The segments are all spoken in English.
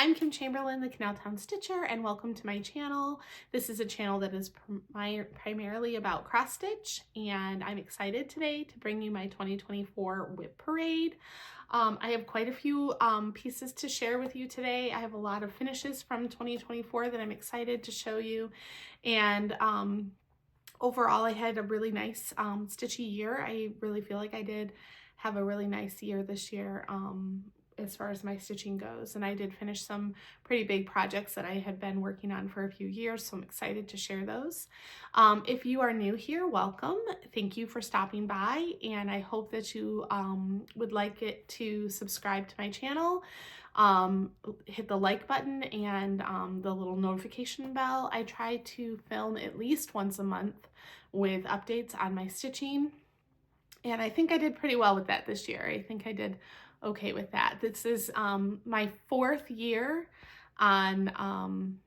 I'm Kim Chamberlain, the Canal Town Stitcher, and welcome to my channel. This is a channel that is primarily about cross stitch, and I'm excited today to bring you my 2024 WIP parade. I have quite a few pieces to share with you today. I have a lot of finishes from 2024 that I'm excited to show you, and overall I had a really nice stitchy year. I really feel like I did have a really nice year this year as far as my stitching goes, and I did finish some pretty big projects that I had been working on for a few years, so I'm excited to share those. If you are new here, welcome. Thank you for stopping by, and I hope that you would like it to subscribe to my channel. Hit the like button and the little notification bell. I try to film at least once a month with updates on my stitching, and I think I did pretty well with that this year. I think I did okay with that. This is my fourth year on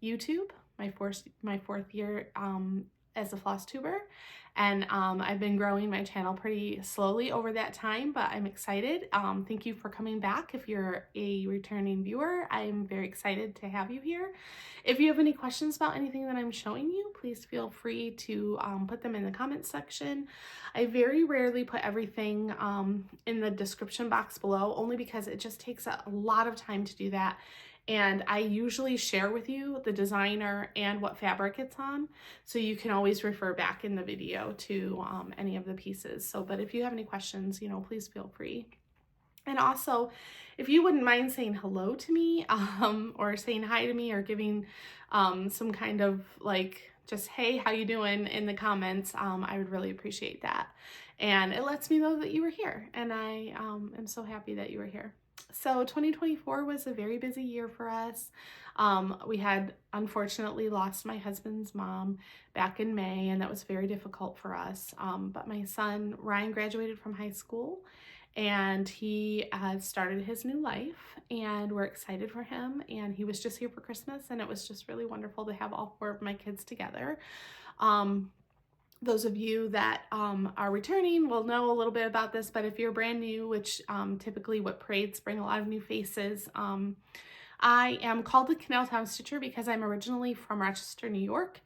YouTube, my fourth year as a Flosstuber, and I've been growing my channel pretty slowly over that time, but I'm excited. Thank you for coming back. If you're a returning viewer, I'm very excited to have you here. If you have any questions about anything that I'm showing you, please feel free to put them in the comments section. I very rarely put everything in the description box below, only because it just takes a lot of time to do that. And I usually share with you the designer and what fabric it's on, so you can always refer back in the video to any of the pieces. So, but if you have any questions, please feel free. And also, if you wouldn't mind saying hello to me, or saying hi to me, or giving some kind of just, hey, how you doing in the comments, I would really appreciate that. And it lets me know that you were here, and I am so happy that you were here. So 2024 was a very busy year for us. We had unfortunately lost my husband's mom back in May, and that was very difficult for us. But my son Ryan graduated from high school, and he has started his new life, and we're excited for him. And he was just here for Christmas, and it was just really wonderful to have all four of my kids together. Those of you that are returning will know a little bit about this, but if you're brand new, which typically WIP parades bring a lot of new faces, I am called the Canal Town Stitcher because I'm originally from Rochester, New York,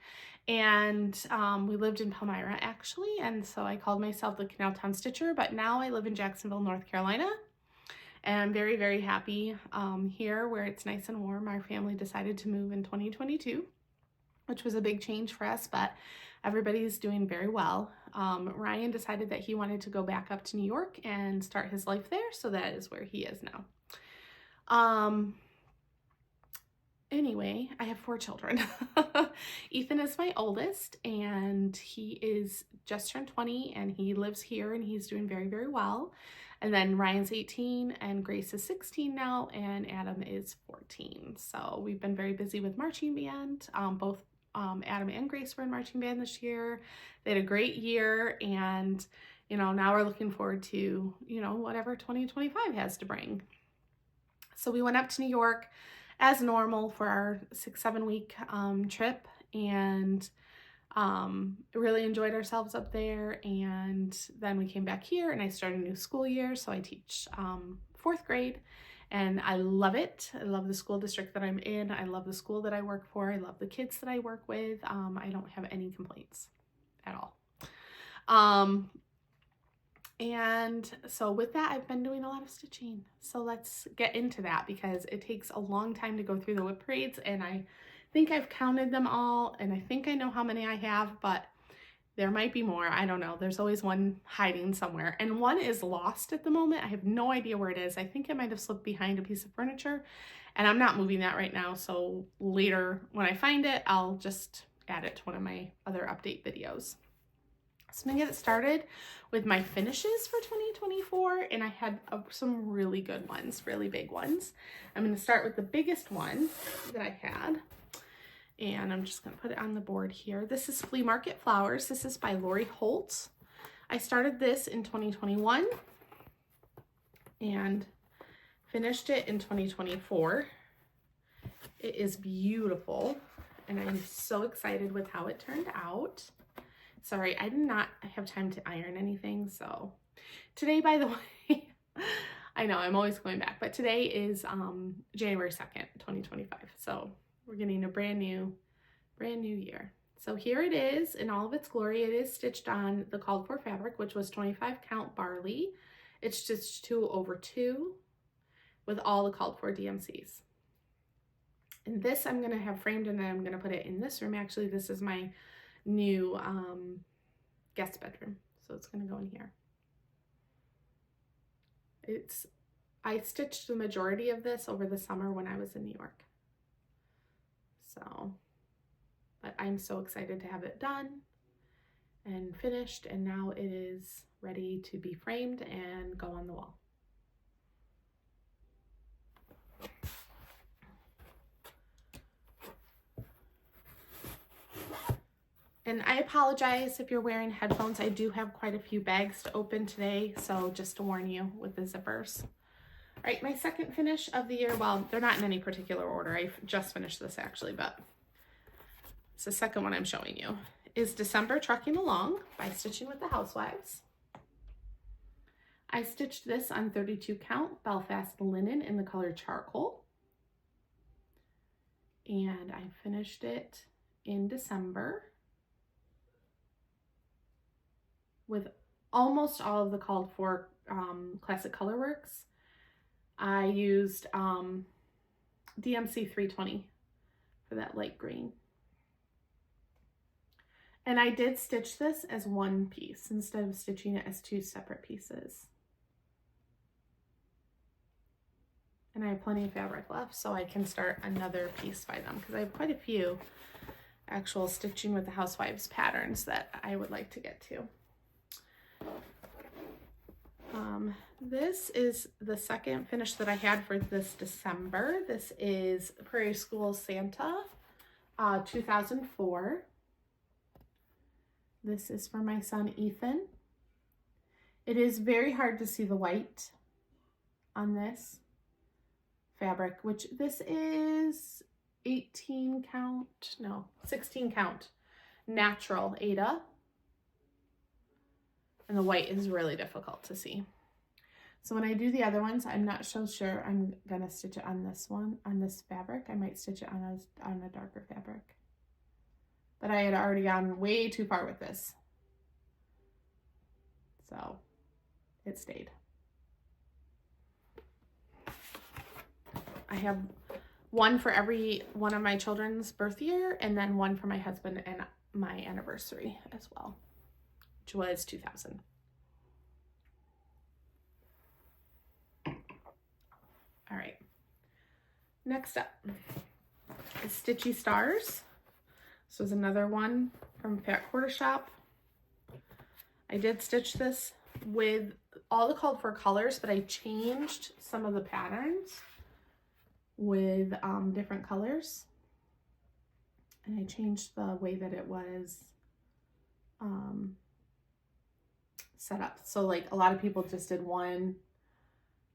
and we lived in Palmyra actually, and so I called myself the Canal Town Stitcher, but now I live in Jacksonville, North Carolina, and I'm very, very happy here where it's nice and warm. Our family decided to move in 2022, which was a big change for us, but everybody's doing very well. Ryan decided that he wanted to go back up to New York and start his life there, so that is where he is now. Anyway, I have 4 children. Ethan is my oldest, and he is just turned 20, and he lives here, and he's doing very, very well. And then Ryan's 18, and Grace is 16 now, and Adam is 14. So we've been very busy with marching band. Both Adam and Grace were in marching band this year. They had a great year, and now we're looking forward to whatever 2025 has to bring. So we went up to New York as normal for our 6-7 week trip, and really enjoyed ourselves up there. And then we came back here, and I started a new school year, so I teach 4th grade. And I love it. I love the school district that I'm in. I love the school that I work for. I love the kids that I work with. I don't have any complaints at all. And so with that, I've been doing a lot of stitching. So let's get into that, because it takes a long time to go through the WIP parades, and I think I've counted them all, and I think I know how many I have, but there might be more. I don't know. There's always one hiding somewhere, and one is lost at the moment. I have no idea where it is. I think it might have slipped behind a piece of furniture, and I'm not moving that right now. So later when I find it, I'll just add it to one of my other update videos. So I'm gonna get started with my finishes for 2024, and I had some really good ones, really big ones. I'm gonna start with the biggest one that I had, and I'm just gonna put it on the board here. This is Flea Market Flowers. This is by Lori Holt. I started this in 2021 and finished it in 2024. It is beautiful, and I'm so excited with how it turned out. Sorry, I did not have time to iron anything, so today, by the way, I know, I'm always going back, but today is January 2nd, 2025. So we're getting a brand new year. So here it is in all of its glory. It is stitched on the called for fabric, which was 25 count barley. It's stitched 2/2 with all the called for DMCs. And this I'm gonna have framed, and then I'm gonna put it in this room. Actually, this is my new guest bedroom. So it's gonna go in here. I stitched the majority of this over the summer when I was in New York. So, but I'm so excited to have it done and finished, and now it is ready to be framed and go on the wall. And I apologize if you're wearing headphones. I do have quite a few bags to open today, so just to warn you with the zippers. All right, my second finish of the year, well, they're not in any particular order. I just finished this actually, but it's the second one I'm showing you, is December Trucking Along by Stitching with the Housewives. I stitched this on 32 count Belfast linen in the color charcoal. And I finished it in December with almost all of the called for classic colorworks. I used DMC 320 for that light green. And I did stitch this as one piece instead of stitching it as two separate pieces. And I have plenty of fabric left, so I can start another piece by them, because I have quite a few actual Stitching with the Housewives patterns that I would like to get to. This is the second finish that I had for this December. This is Prairie School Santa 2004. This is for my son Ethan. It is very hard to see the white on this fabric, which this is 16 count natural Ada. And the white is really difficult to see. So when I do the other ones, I'm not so sure I'm gonna stitch it on this one, on this fabric. I might stitch it on a darker fabric. But I had already gone way too far with this. So it stayed. I have one for every one of my children's birth year, and then one for my husband and my anniversary as well, which was 2000. All right, next up is Stitchy Stars. This was another one from Fat Quarter Shop. I did stitch this with all the called for colors, but I changed some of the patterns with different colors. And I changed the way that it was set up. So like a lot of people just did one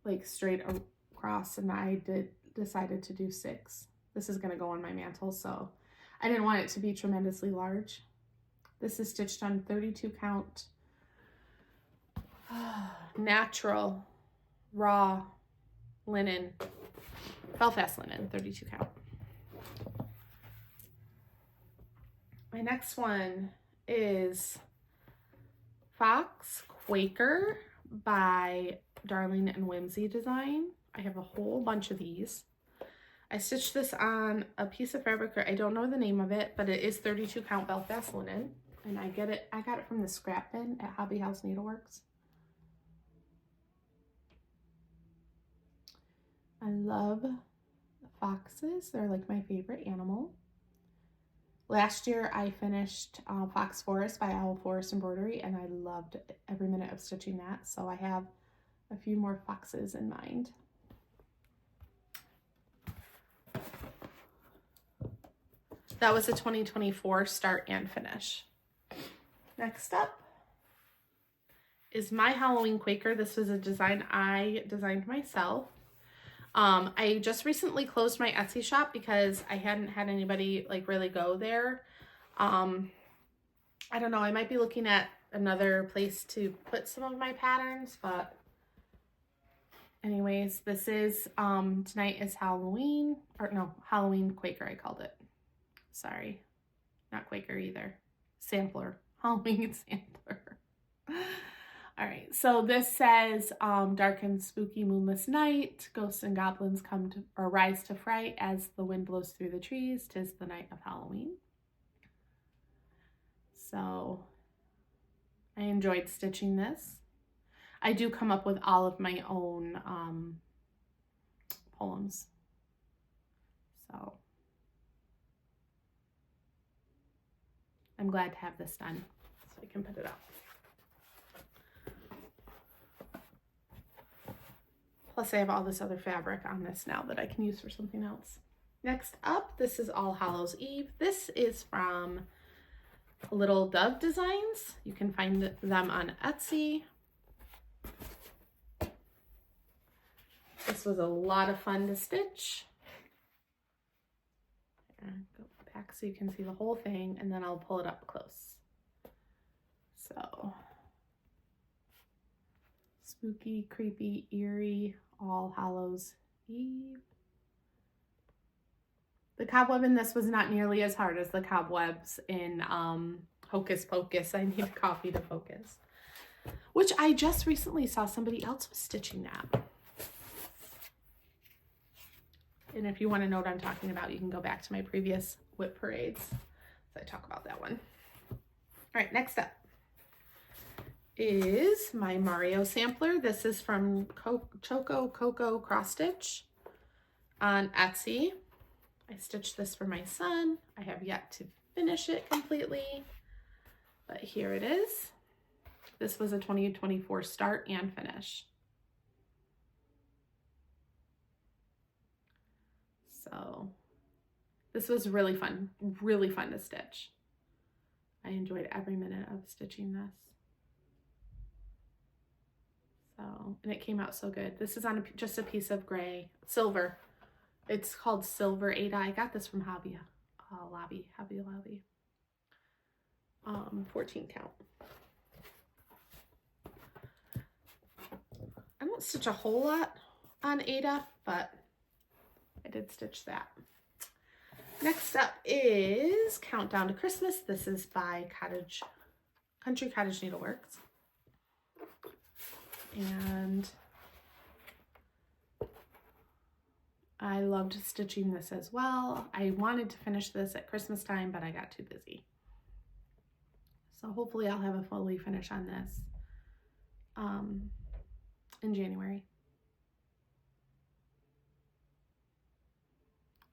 like straight across, and I decided to do 6. This is gonna go on my mantle, so I didn't want it to be tremendously large. This is stitched on 32 count natural raw linen, Belfast linen, 32 count. My next one is Fox Quaker by Darling and Whimsy Design. I have a whole bunch of these. I stitched this on a piece of fabric, I don't know the name of it, but it is 32 count Belfast linen, and I got it from the scrap bin at Hobby House Needleworks. I love foxes. They're like my favorite animal. Last year I finished Fox Forest by Owl Forest Embroidery, and I loved every minute of stitching that, so I have a few more foxes in mind. That was a 2024 start and finish. Next up is My Halloween Quaker. This was a design I designed myself. I just recently closed my Etsy shop because I hadn't had anybody like really go there. I don't know, I might be looking at another place to put some of my patterns, but anyways, this is, tonight is Halloween, or no, Halloween Quaker, I called it. Sorry, not Quaker either. Sampler, Halloween sampler. All right, so this says, dark and spooky moonless night, ghosts and goblins come to, or rise to fright as the wind blows through the trees. 'Tis the night of Halloween. So I enjoyed stitching this. I do come up with all of my own poems. So I'm glad to have this done so I can put it up. Plus I have all this other fabric on this now that I can use for something else. Next up, this is All Hallows Eve. This is from Little Dove Designs. You can find them on Etsy. This was a lot of fun to stitch. And go back so you can see the whole thing, and then I'll pull it up close. So spooky, creepy, eerie, All Hallows Eve. The cobweb in this was not nearly as hard as the cobwebs in Hocus Pocus. I need a copy to focus. Which I just recently saw somebody else was stitching that. And if you want to know what I'm talking about, you can go back to my previous WIP parades. So I talk about that one. All right, next up is my Mario sampler. This is from Choco Coco Cross Stitch on Etsy. I stitched this for my son. I have yet to finish it completely, but here it is. This was a 2024 start and finish. So this was really fun to stitch. I enjoyed every minute of stitching this. So, and it came out so good. This is on just a piece of gray, silver. It's called Silver Ada. I got this from Hobby Lobby. 14 count. I don't stitch a whole lot on Ada, but I did stitch that. Next up is Countdown to Christmas. This is by Country Cottage Needleworks. And I loved stitching this as well. I wanted to finish this at Christmas time, but I got too busy. So hopefully I'll have a fully finish on this in January.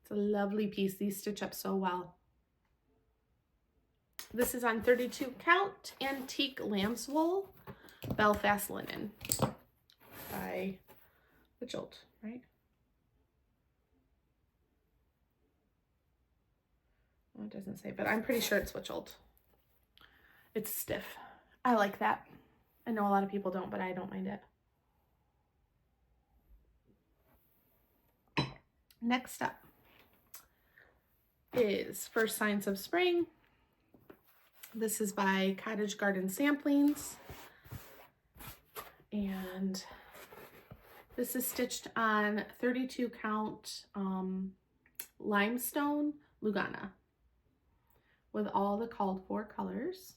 It's a lovely piece. These stitch up so well. This is on 32 count antique lamb's wool, Belfast linen by Witchold, right? Well, it doesn't say, but I'm pretty sure it's Witchold. It's stiff. I like that. I know a lot of people don't, but I don't mind it. Next up is First Signs of Spring. This is by Cottage Garden Samplings. And this is stitched on 32 count limestone Lugana with all the called for colors.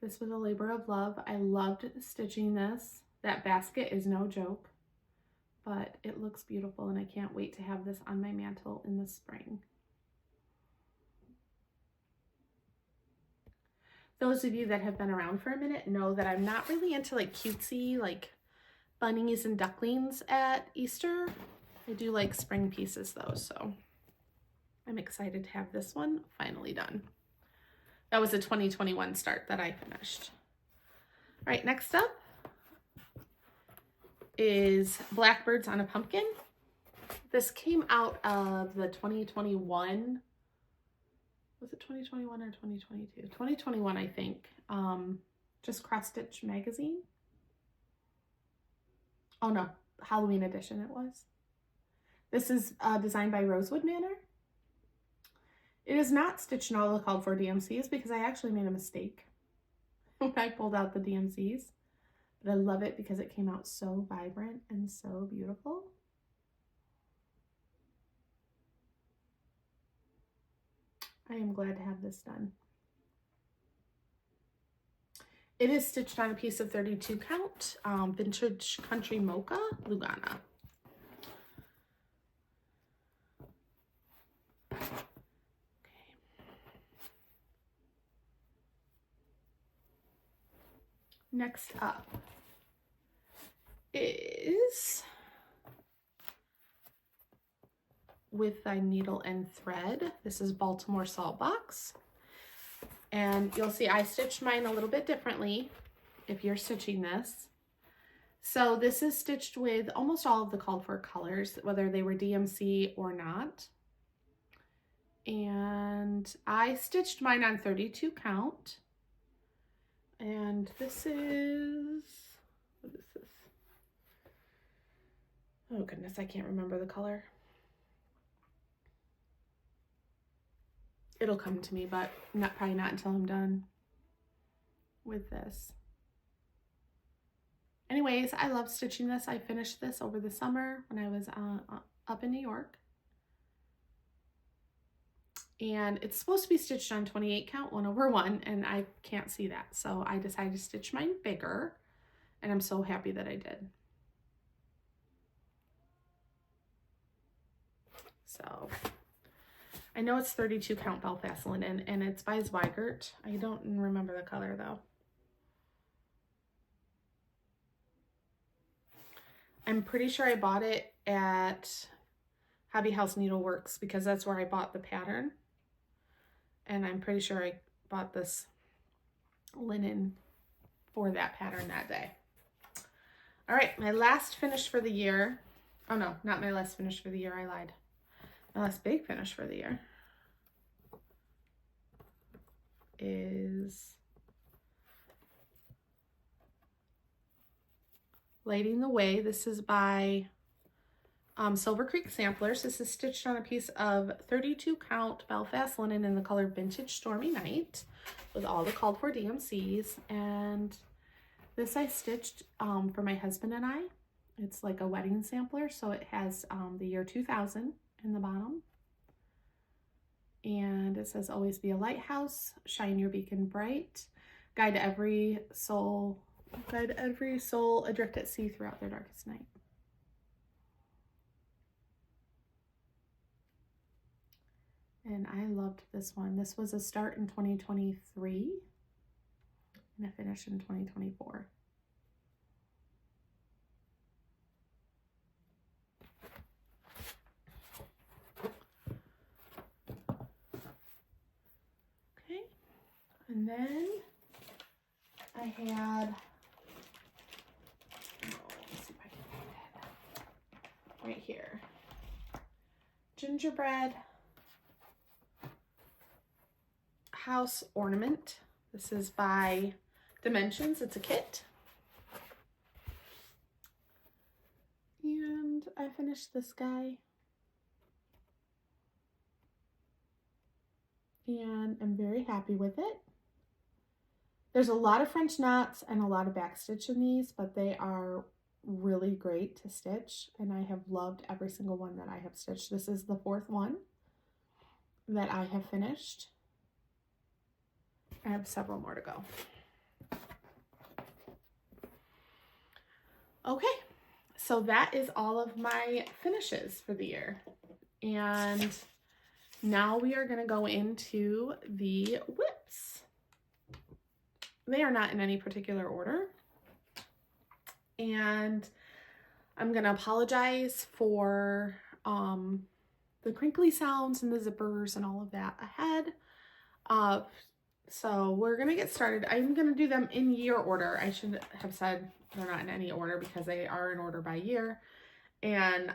This was a labor of love. I loved stitching this. That basket is no joke, but it looks beautiful and I can't wait to have this on my mantle in the spring. Those of you that have been around for a minute know that I'm not really into like cutesy like bunnies and ducklings at Easter. I do like spring pieces though, so I'm excited to have this one finally done. That was a 2021 start that I finished. All right, next up is Blackbirds on a Pumpkin. This came out of the 2021, was it 2021 or 2022? 2021, I think. Just Cross Stitch magazine. Oh no, Halloween edition it was. This is designed by Rosewood Manor. It is not stitched in all the called for DMCs because I actually made a mistake when I pulled out the DMCs. But I love it because it came out so vibrant and so beautiful. I am glad to have this done. It is stitched on a piece of 32 count vintage country mocha Lugana. Okay. Next up is With Thy Needle and Thread. This is Baltimore Salt Box. And you'll see I stitched mine a little bit differently if you're stitching this. So this is stitched with almost all of the called for colors, whether they were DMC or not. And I stitched mine on 32 count. And this is, what is this? Oh goodness, I can't remember the color. It'll come to me, but probably not until I'm done with this. Anyways, I love stitching this. I finished this over the summer when I was up in New York. And it's supposed to be stitched on 28 count 1/1, and I can't see that. So I decided to stitch mine bigger, and I'm so happy that I did. So I know it's 32 count Belfast linen, and it's by Zweigart. I don't remember the color though. I'm pretty sure I bought it at Hobby House Needleworks because that's where I bought the pattern. And I'm pretty sure I bought this linen for that pattern that day. All right, my last finish for the year. Oh no, not my last finish for the year, I lied. My last big finish for the year is Lighting the Way. This is by Silver Creek Samplers. This is stitched on a piece of 32 count Belfast linen in the color Vintage Stormy Night with all the called for DMCs. And this I stitched for my husband and I. It's like a wedding sampler, so it has the year 2000 in the bottom. And it says, always be a lighthouse, shine your beacon bright, guide every soul adrift at sea throughout their darkest night. And I loved this one. This was a start in 2023 and a finish in 2024. Okay, and then I had, let's see if I can find it right here. Gingerbread House Ornament. This is by Dimensions. It's a kit. And I finished this guy. And I'm very happy with it. There's a lot of French knots and a lot of backstitch in these, but they are really great to stitch, and I have loved every single one that I have stitched. This is the 4th one that I have finished. I have several more to go. Okay, so that is all of my finishes for the year. And now we are going to go into the WIPs. They are not in any particular order. And I'm going to apologize for the crinkly sounds and the zippers and all of that ahead. So we're going to get started. I'm going to do them in year order. I should have said they're not in any order because they are in order by year. And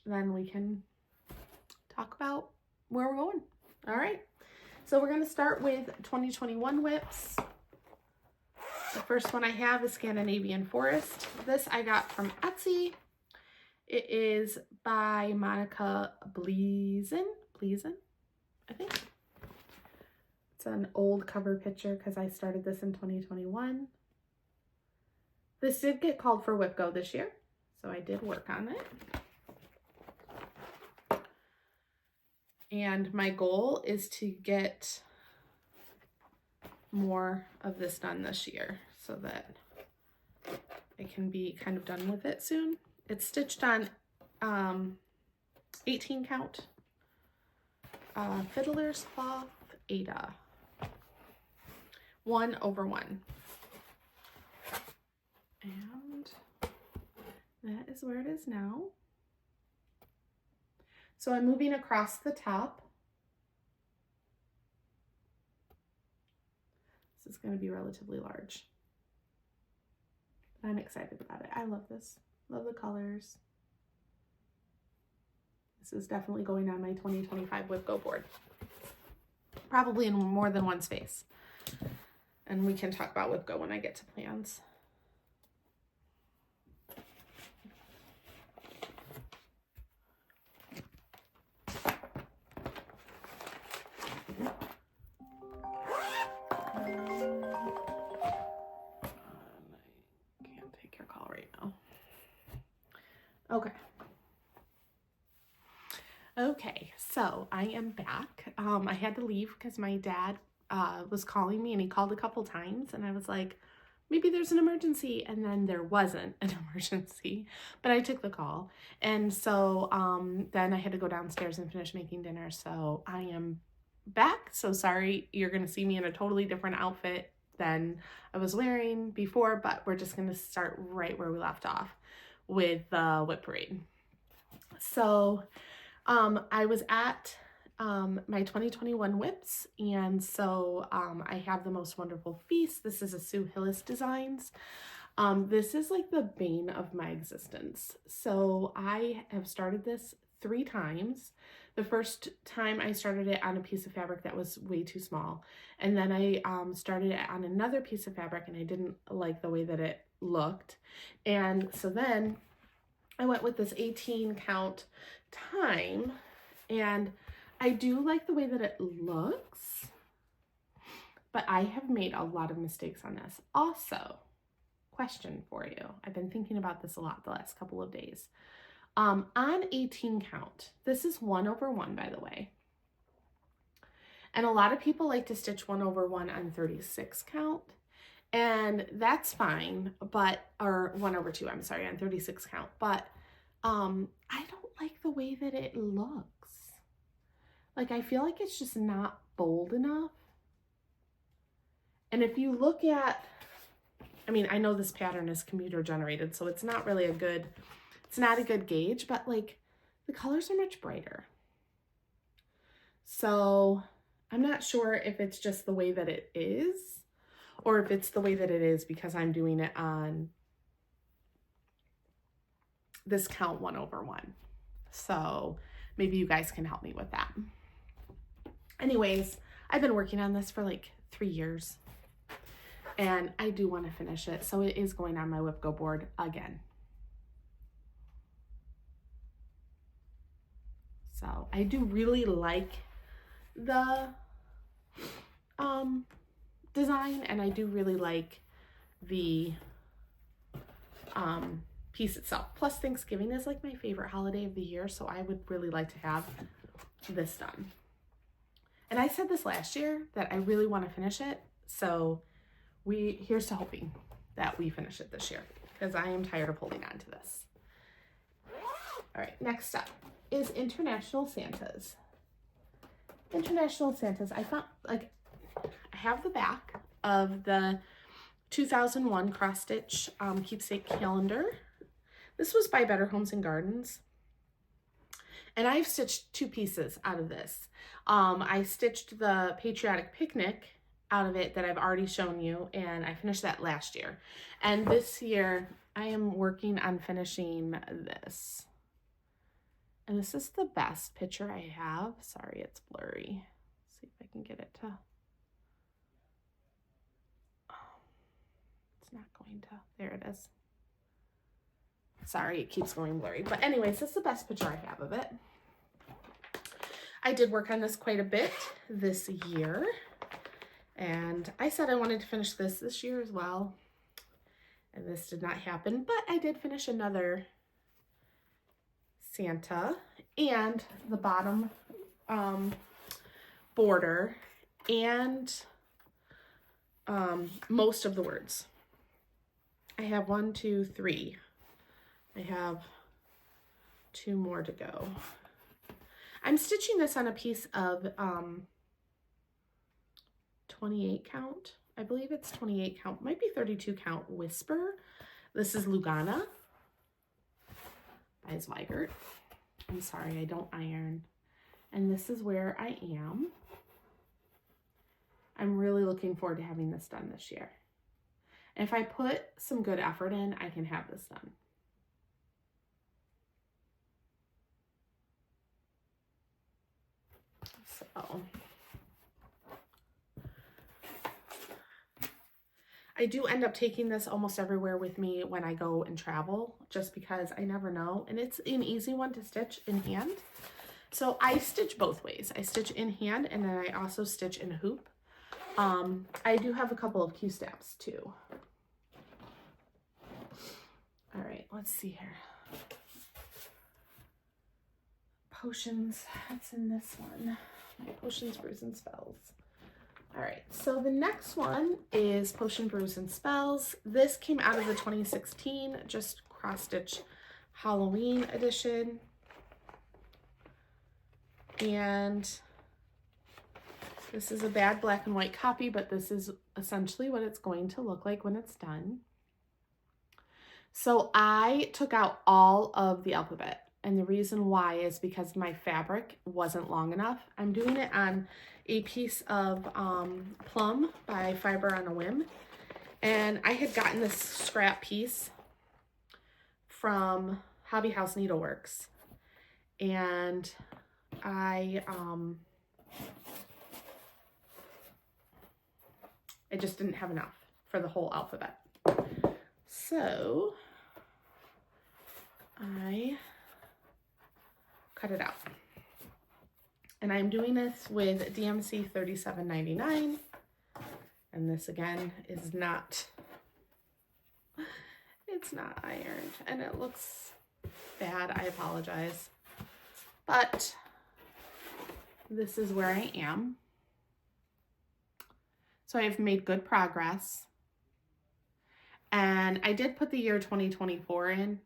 then we can talk about where we're going. All right. So we're going to start with 2021 WIPs. The first one I have is Scandinavian Forest. This I got from Etsy. It is by Monica Bleason, I think. It's an old cover picture because I started this in 2021. This did get called for WIP Go this year, so I did work on it. And my goal is to get more of this done this year so that I can be kind of done with it soon. It's stitched on 18 count fiddler's cloth Ada 1/1, and that is where it is now. So I'm moving across the top. This is going to be relatively large. I'm excited about it. I love this. Love the colors. This is definitely going on my 2025 WIP Go board. Probably in more than one space. And we can talk about WIP Go when I get to plans. Okay, so I am back. I had to leave because my dad was calling me, and he called a couple times, and I was like, maybe there's an emergency, and then there wasn't an emergency, but I took the call. And so then I had to go downstairs and finish making dinner, so I am back. So sorry, you're gonna see me in a totally different outfit than I was wearing before, but we're just gonna start right where we left off with the WIP parade. So I was at my 2021 WIPs, and so I have the Most Wonderful Feast. This is a Sue Hillis Designs. This is like the bane of my existence. So I have started this 3 times. The first time I started it on a piece of fabric that was way too small, and then I started it on another piece of fabric, and I didn't like the way that it looked, and so then I went with this 18 count time, and I do like the way that it looks, but I have made a lot of mistakes on this. Also, question for you. I've been thinking about this a lot the last couple of days. On 18 count, this is 1/1, by the way. And a lot of people like to stitch 1/1 on 36 count. And that's fine, but, or 1/2, I'm sorry, on 36 count, but I don't like the way that it looks. Like, I feel like it's just not bold enough. And if you look at, I mean, I know this pattern is computer generated, so it's not really it's not a good gauge, but like the colors are much brighter. So I'm not sure if it's just the way that it is, or if it's the way that it is because I'm doing it on this count 1/1. So maybe you guys can help me with that. Anyways, I've been working on this for like 3 years, and I do want to finish it. So it is going on my WIP Go board again. So I do really like the design, and I do really like the piece itself. Plus, Thanksgiving is like my favorite holiday of the year, so I would really like to have this done. And I said this last year that I really want to finish it, so here's to hoping that we finish it this year, because I am tired of holding on to this. All right, next up is International Santas. International Santas, I found, like, I have the back of the 2001 cross stitch keepsake calendar. This was by Better Homes and Gardens, and I've stitched 2 pieces out of this. I stitched the Patriotic Picnic out of it that I've already shown you, and I finished that last year. And this year I am working on finishing this. And this is the best picture I have. Sorry, it's blurry. Let's see if I can get it to, it's not going to, there it is. Sorry, it keeps going blurry. But anyways, this is the best picture I have of it. I did work on this quite a bit this year, and I said I wanted to finish this year as well. And this did not happen, but I did finish another Santa and the bottom border and most of the words. I have 1, 2, 3. I have 2 more to go. I'm stitching this on a piece of 28 count. I believe it's 28 count, might be 32 count Whisper. This is Lugana by Zweigert. I'm sorry, I don't iron. And this is where I am. I'm really looking forward to having this done this year. And if I put some good effort in, I can have this done. So I do end up taking this almost everywhere with me when I go and travel, just because I never know. And it's an easy one to stitch in hand. So I stitch both ways. I stitch in hand and then I also stitch in hoop. I do have a couple of Q-stabs too. All right, let's see here. Potions, that's in this one. My Potions, Brews, and Spells. All right, so the next one is Potion, Brews, and Spells. This came out of the 2016 just cross stitch Halloween edition. And this is a bad black and white copy, but this is essentially what it's going to look like when it's done. So I took out all of the alphabet, and the reason why is because my fabric wasn't long enough. I'm doing it on a piece of Plum by Fiber on a Whim, and I had gotten this scrap piece from Hobby House Needleworks, and I just didn't have enough for the whole alphabet. So I cut it out. And I'm doing this with DMC 37.99. And this again is not, it's not ironed and it looks bad. I apologize. But this is where I am. So I've made good progress. And I did put the year 2024 in.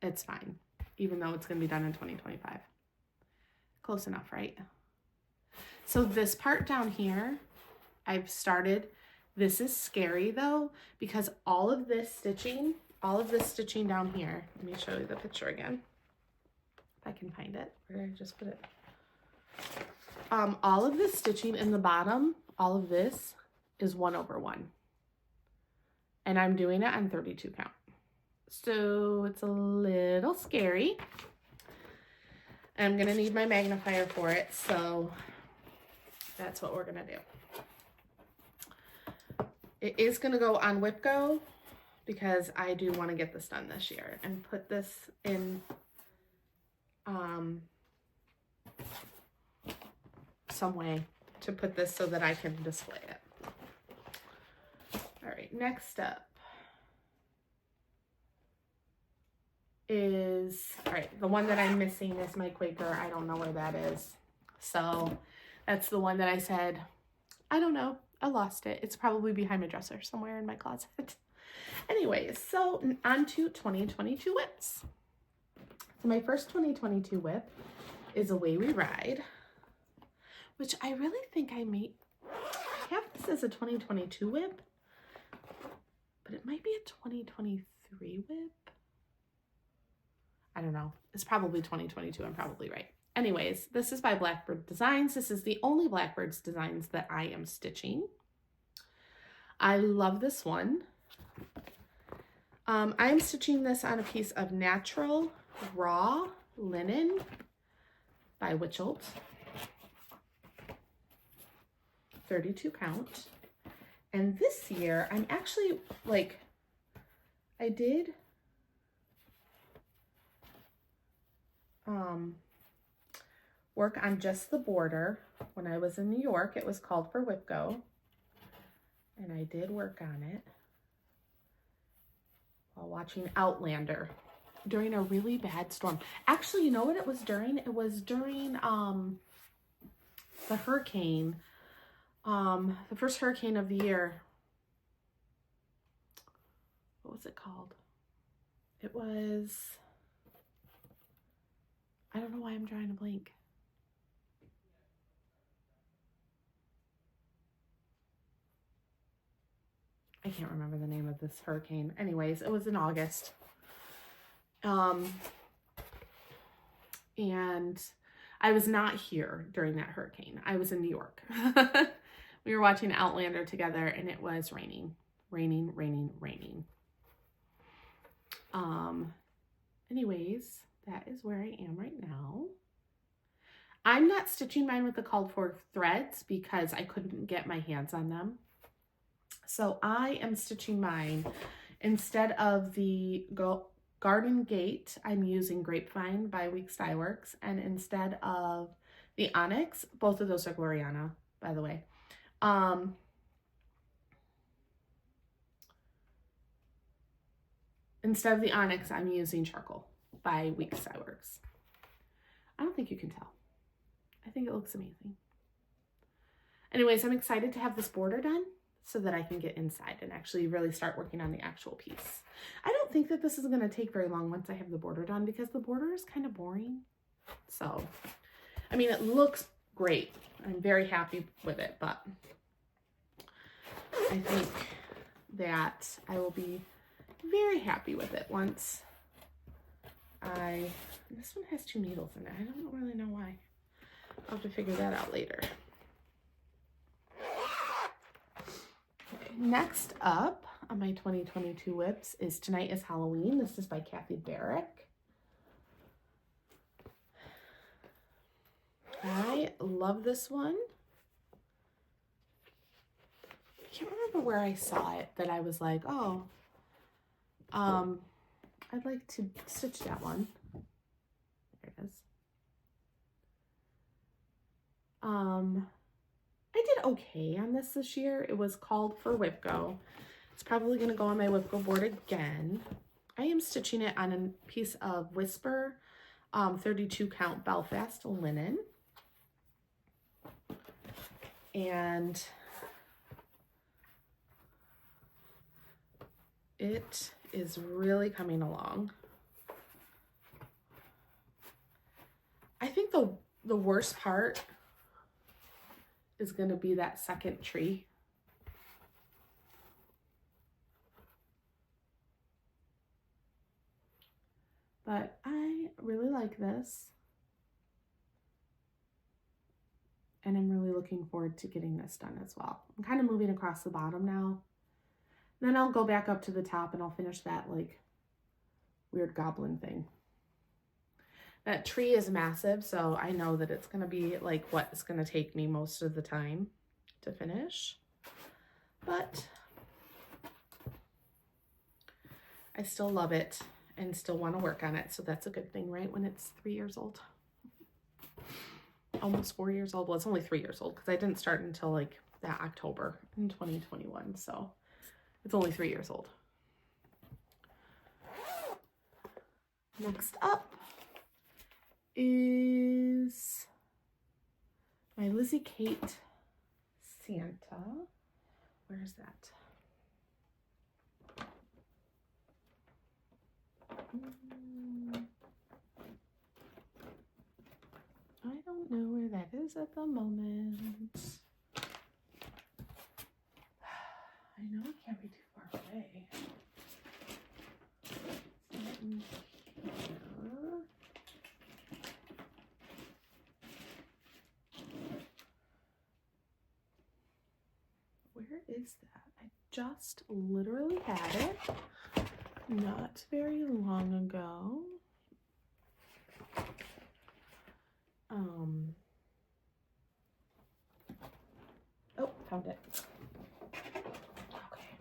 It's fine, even though it's going to be done in 2025. Close enough, right? So this part down here, I've started. This is scary though, because all of this stitching down here, let me show you the picture again. If I can find it. Where did I just put it? All of this stitching in the bottom, all of this is 1/1. And I'm doing it on 32 count. So it's a little scary. I'm gonna need my magnifier for it, so that's what we're gonna do. It is gonna go on WIP Go because I do want to get this done this year and put this in some way to put this so that I can display it. All right, next up is, all right, the one that I'm missing is my Quaker. I don't know where that is. So that's the one that I said, I don't know, I lost it. It's probably behind my dresser somewhere in my closet. Anyways, so on to 2022 WIPs. So my first 2022 WIP is Away We Ride, which I really think I have this as a 2022 WIP, but it might be a 2023 WIP. I don't know. It's probably 2022. I'm probably right. Anyways, this is by Blackbird Designs. This is the only Blackbird's designs that I am stitching. I love this one. I'm stitching this on a piece of natural raw linen by Witchelt. 32 count. And this year, I'm actually like, I did work on just the border when I was in New York. It was called for WIP Go, and I did work on it. while watching Outlander during a really bad storm. Actually, you know what it was during? It was during the hurricane, the first hurricane of the year. What was it called? It was, I don't know why I'm drawing a blank. I can't remember the name of this hurricane. Anyways, it was in August. And I was not here during that hurricane. I was in New York. We were watching Outlander together, and it was raining. Anyways, that is where I am right now. I'm not stitching mine with the called for threads because I couldn't get my hands on them. So I am stitching mine instead of the Garden Gate. I'm using Grapevine by Weeks Dye Works, and instead of the Onyx, both of those are Gloriana, by the way. Instead of the Onyx, I'm using Charcoal by Weeks Dye Works. I don't think you can tell. I think it looks amazing. Anyways, I'm excited to have this border done so that I can get inside and actually really start working on the actual piece. I don't think that this is going to take very long once I have the border done because the border is kind of boring. So, I mean, it looks great. I'm very happy with it, but I think that I will be very happy with it once this one has 2 needles in it. I don't really know why. I'll have to figure that out later. Okay, next up on my 2022 WIPs is Tonight is Halloween. This is by Kathy Barrick. I love this one. I can't remember where I saw it that I was like, oh, I'd like to stitch that one. There it is. I did okay on this year. It was called for WIP Go. It's probably going to go on my WIP Go board again. I am stitching it on a piece of Whisper 32 count Belfast linen. And it is really coming along. I think the worst part is going to be that second tree. But I really like this. And I'm really looking forward to getting this done as well. I'm kind of moving across the bottom now. Then I'll go back up to the top and I'll finish that like weird goblin thing. That tree is massive, so I know that it's going to be like what it's going to take me most of the time to finish. But I still love it and still want to work on it, so that's a good thing, right? When it's 3 years old. Almost 4 years old. Well, it's only 3 years old because I didn't start until like that October in 2021, so it's only 3 years old. Next up is my Lizzie Kate Santa. Where's that? I don't know where that is at the moment. I know it can't be too far away. Where is that? I just literally had it not very long ago. Oh, found it. Okay.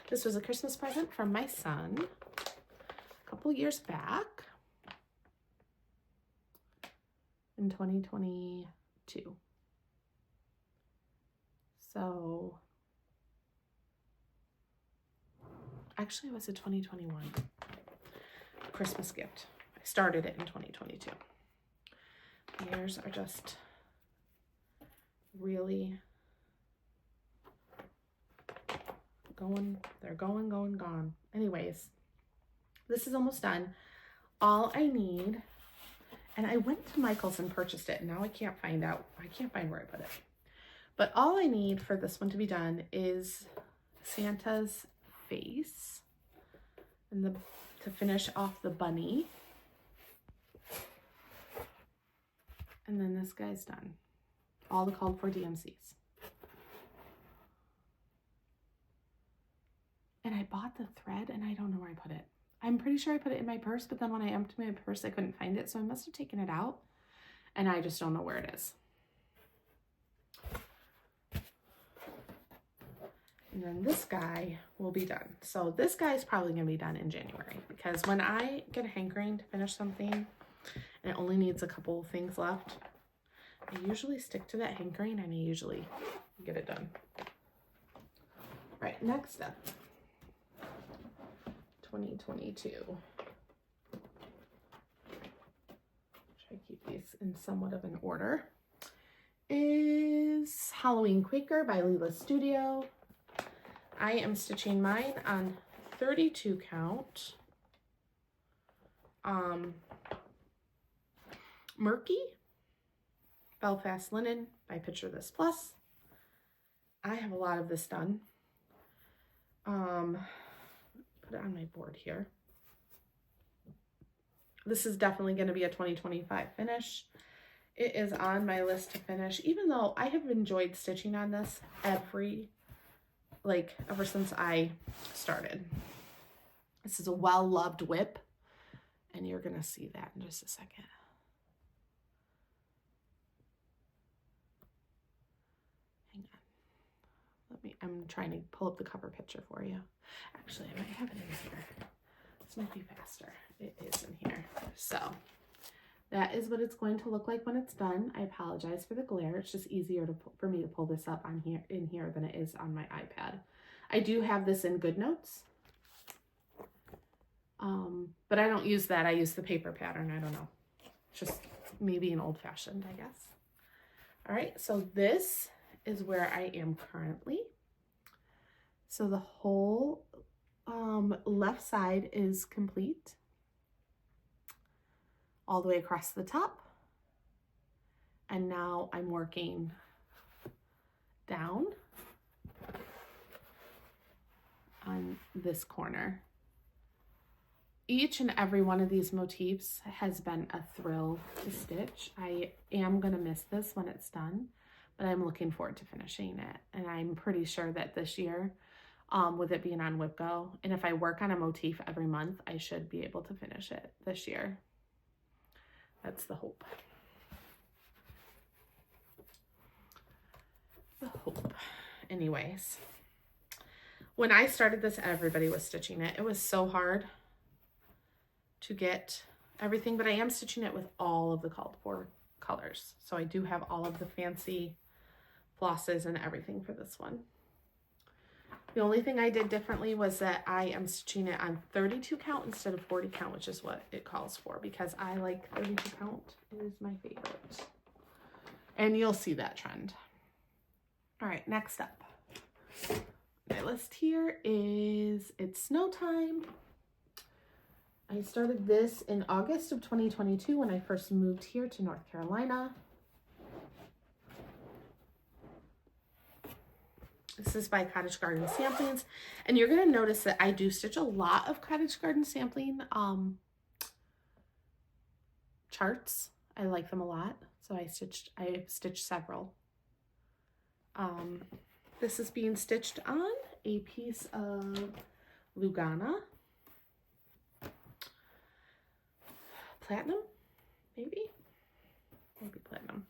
This was a Christmas present from my son a couple years back in 2022. So Actually, it was a 2021 Christmas gift. I started it in 2022. The years are just really going. They're gone. Anyways, this is almost done. All I need, and I went to Michael's and purchased it, and now I can't find where I put it. But all I need for this one to be done is Santa's face and to finish off the bunny. And then this guy's done. All the called for DMCs. And I bought the thread and I don't know where I put it. I'm pretty sure I put it in my purse, but then when I emptied my purse, I couldn't find it. So I must have taken it out and I just don't know where it is. And then this guy will be done. So this guy's probably gonna be done in January, because when I get a hankering to finish something and it only needs a couple of things left, I usually stick to that hankering and I usually get it done. All right, next up, 2022. Try to keep these in somewhat of an order. Is Halloween Quaker by Leela's Studio. I am stitching mine on 32 count. Murky Belfast Linen by Picture This Plus. I have a lot of this done. Put it on my board here. This is definitely going to be a 2025 finish. It is on my list to finish, even though I have enjoyed stitching on this ever since I started. This is a well-loved WIP, and you're going to see that in just a second. Hang on. I'm trying to pull up the cover picture for you. Actually, I might have it in here. This might be faster. It is in here. So that is what it's going to look like when it's done. I apologize for the glare. It's just easier for me to pull this up in here than it is on my iPad. I do have this in GoodNotes, but I don't use that. I use the paper pattern. I don't know. Just maybe an old-fashioned, I guess. All right, so this is where I am currently. So the whole left side is complete all the way across the top. And now I'm working down on this corner. Each and every one of these motifs has been a thrill to stitch. I am gonna miss this when it's done, but I'm looking forward to finishing it. And I'm pretty sure that this year, with it being on WIP Go, and if I work on a motif every month, I should be able to finish it this year. That's the hope. The hope. Anyways, when I started this, everybody was stitching it. It was so hard to get everything, but I am stitching it with all of the called for colors. So I do have all of the fancy flosses and everything for this one. The only thing I did differently was that I am stitching it on 32 count instead of 40 count, which is what it calls for, because I like 32 count. It is my favorite. And you'll see that trend. All right, next up. My list here is It's Snow Time. I started this in August of 2022 when I first moved here to North Carolina. This is by Cottage Garden Samplings, and you're going to notice that I do stitch a lot of Cottage Garden Sampling charts. I like them a lot, so I've stitched several. This is being stitched on a piece of Lugana Platinum, maybe Platinum.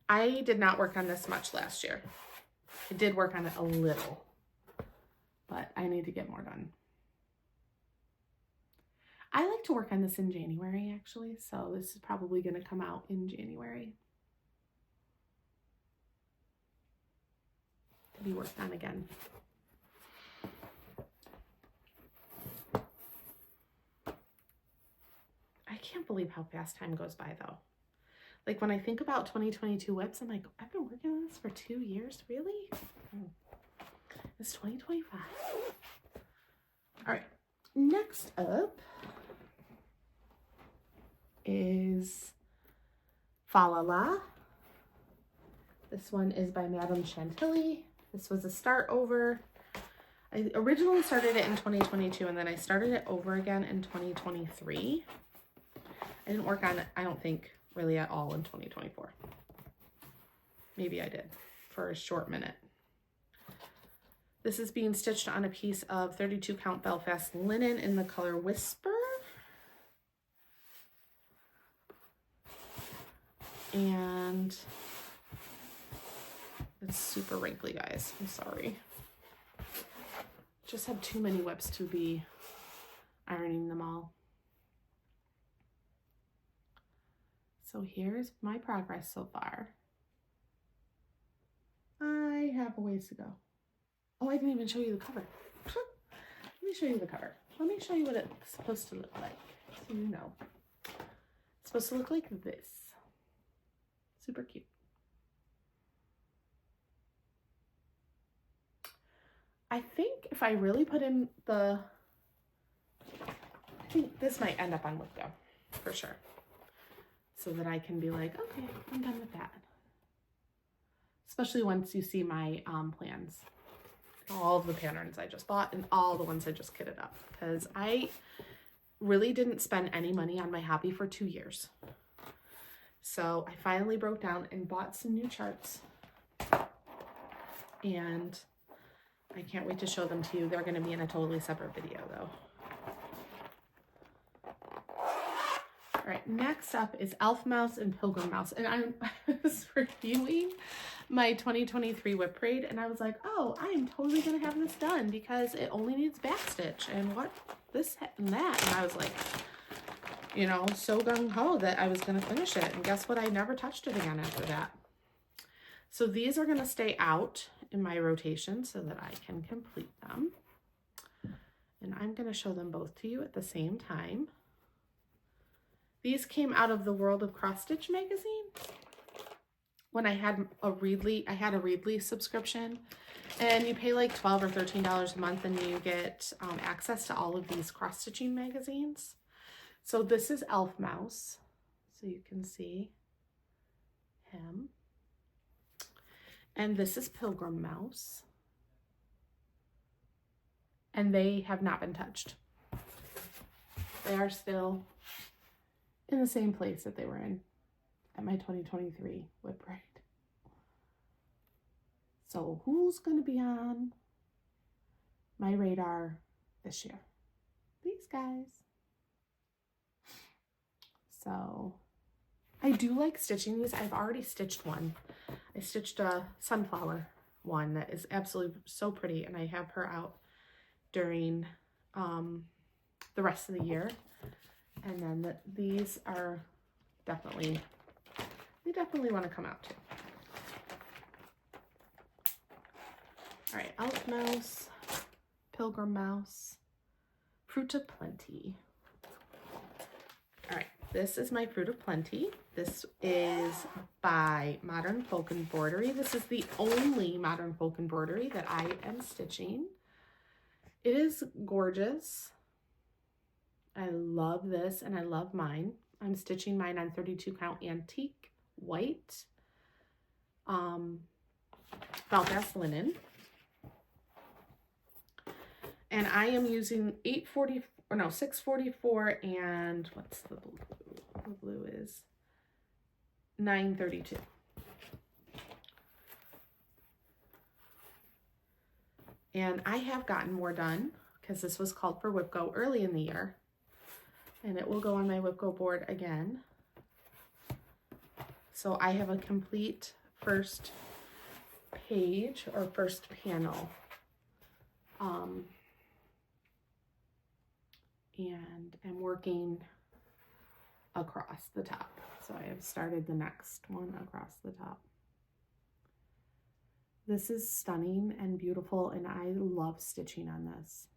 I did not work on this much last year. I did work on it a little, but I need to get more done. I like to work on this in January, actually, so this is probably going to come out in January. to be worked on again. I can't believe how fast time goes by though. Like when I think about 2022 WIPs, I'm like, I've been working on this for 2 years, really? Oh. It's 2025. All right, next up is Fa La La. This one is by Madame Chantilly. This was a start over. I originally started it in 2022 and then I started it over again in 2023. I didn't work on it, I don't think, really at all in 2024. Maybe I did for a short minute. This is being stitched on a piece of 32 count Belfast linen in the color Whisper. And it's super wrinkly, guys. I'm sorry. Just have too many WIPs to be ironing them all. So here's my progress so far. I have a ways to go. Oh, I didn't even show you the cover. Let me show you the cover. Let me show you what it's supposed to look like, so you know. It's supposed to look like this. Super cute. I think if I really put in the, I think this might end up on WIP Go, for sure. So that I can be like, okay, I'm done with that. Especially once you see my plans. All of the patterns I just bought and all the ones I just kitted up. Because I really didn't spend any money on my hobby for 2 years. So I finally broke down and bought some new charts. And I can't wait to show them to you. They're going to be in a totally separate video though. All right, next up is Elf Mouse and Pilgrim Mouse. And I was reviewing my 2023 WIP parade and I was like, oh, I am totally going to have this done because it only needs backstitch and what this and that. And I was like, you know, so gung-ho that I was going to finish it. And guess what? I never touched it again after that. So these are going to stay out in my rotation so that I can complete them. And I'm going to show them both to you at the same time. These came out of the World of Cross Stitch magazine. When I had a Readly subscription, and you pay like $12 or $13 a month and you get access to all of these cross stitching magazines. So this is Elf Mouse, so you can see him. And this is Pilgrim Mouse. And they have not been touched. They are still in the same place that they were in at my 2023 WIP parade. So who's going to be on my radar this year? These guys. So I do like stitching these. I've already stitched one. I stitched a sunflower one that is absolutely so pretty, and I have her out during the rest of the year. And then these are definitely, they definitely want to come out too. All right, Elf Mouse, Pilgrim Mouse, Fruit of Plenty. All right, this is my Fruit of Plenty. This is by Modern Folk Embroidery. This is the only Modern Folk Embroidery that I am stitching. It is gorgeous. I love this and I love mine. I'm stitching mine on 32 count antique white Belfast linen. And I am using 644 and what's the blue? The blue is 932. And I have gotten more done because this was called for WIP Go early in the year. And it will go on my WIP Go board again. So I have a complete first page or first panel. And I'm working across the top. So I have started the next one across the top. This is stunning and beautiful, and I love stitching on this.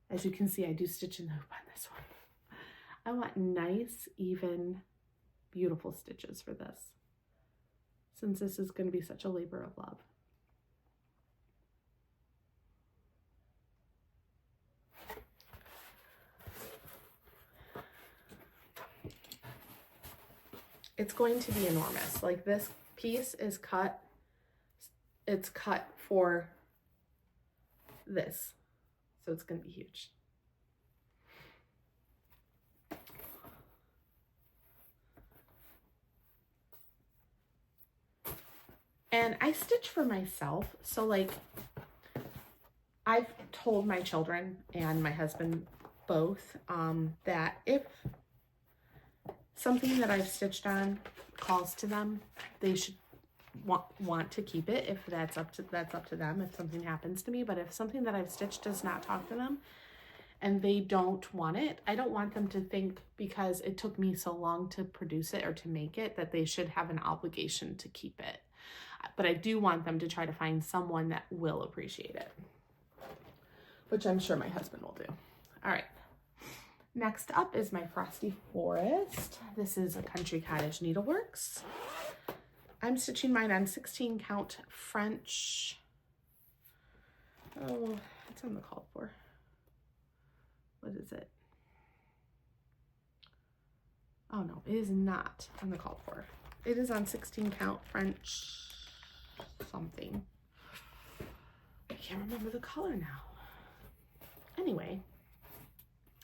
As you can see, I do stitch in the hoop on this one. I want nice, even, beautiful stitches for this, since this is going to be such a labor of love. It's going to be enormous. Like, this piece is cut, it's cut for this, so it's going to be huge. And I stitch for myself, so like, I've told my children and my husband both that if something that I've stitched on calls to them, they should want to keep it. If that's up to them, if something happens to me. But if something that I've stitched does not talk to them and they don't want it, I don't want them to think because it took me so long to produce it or to make it that they should have an obligation to keep it. But I do want them to try to find someone that will appreciate it, which I'm sure my husband will do. All right. Next up is my Frosty Forest. This is a Country Cottage Needleworks. I'm stitching mine on 16 count French. Oh, it's on the called for. What is it? Oh no, it is not on the called for. It is on 16 count French something. I can't remember the color now. Anyway,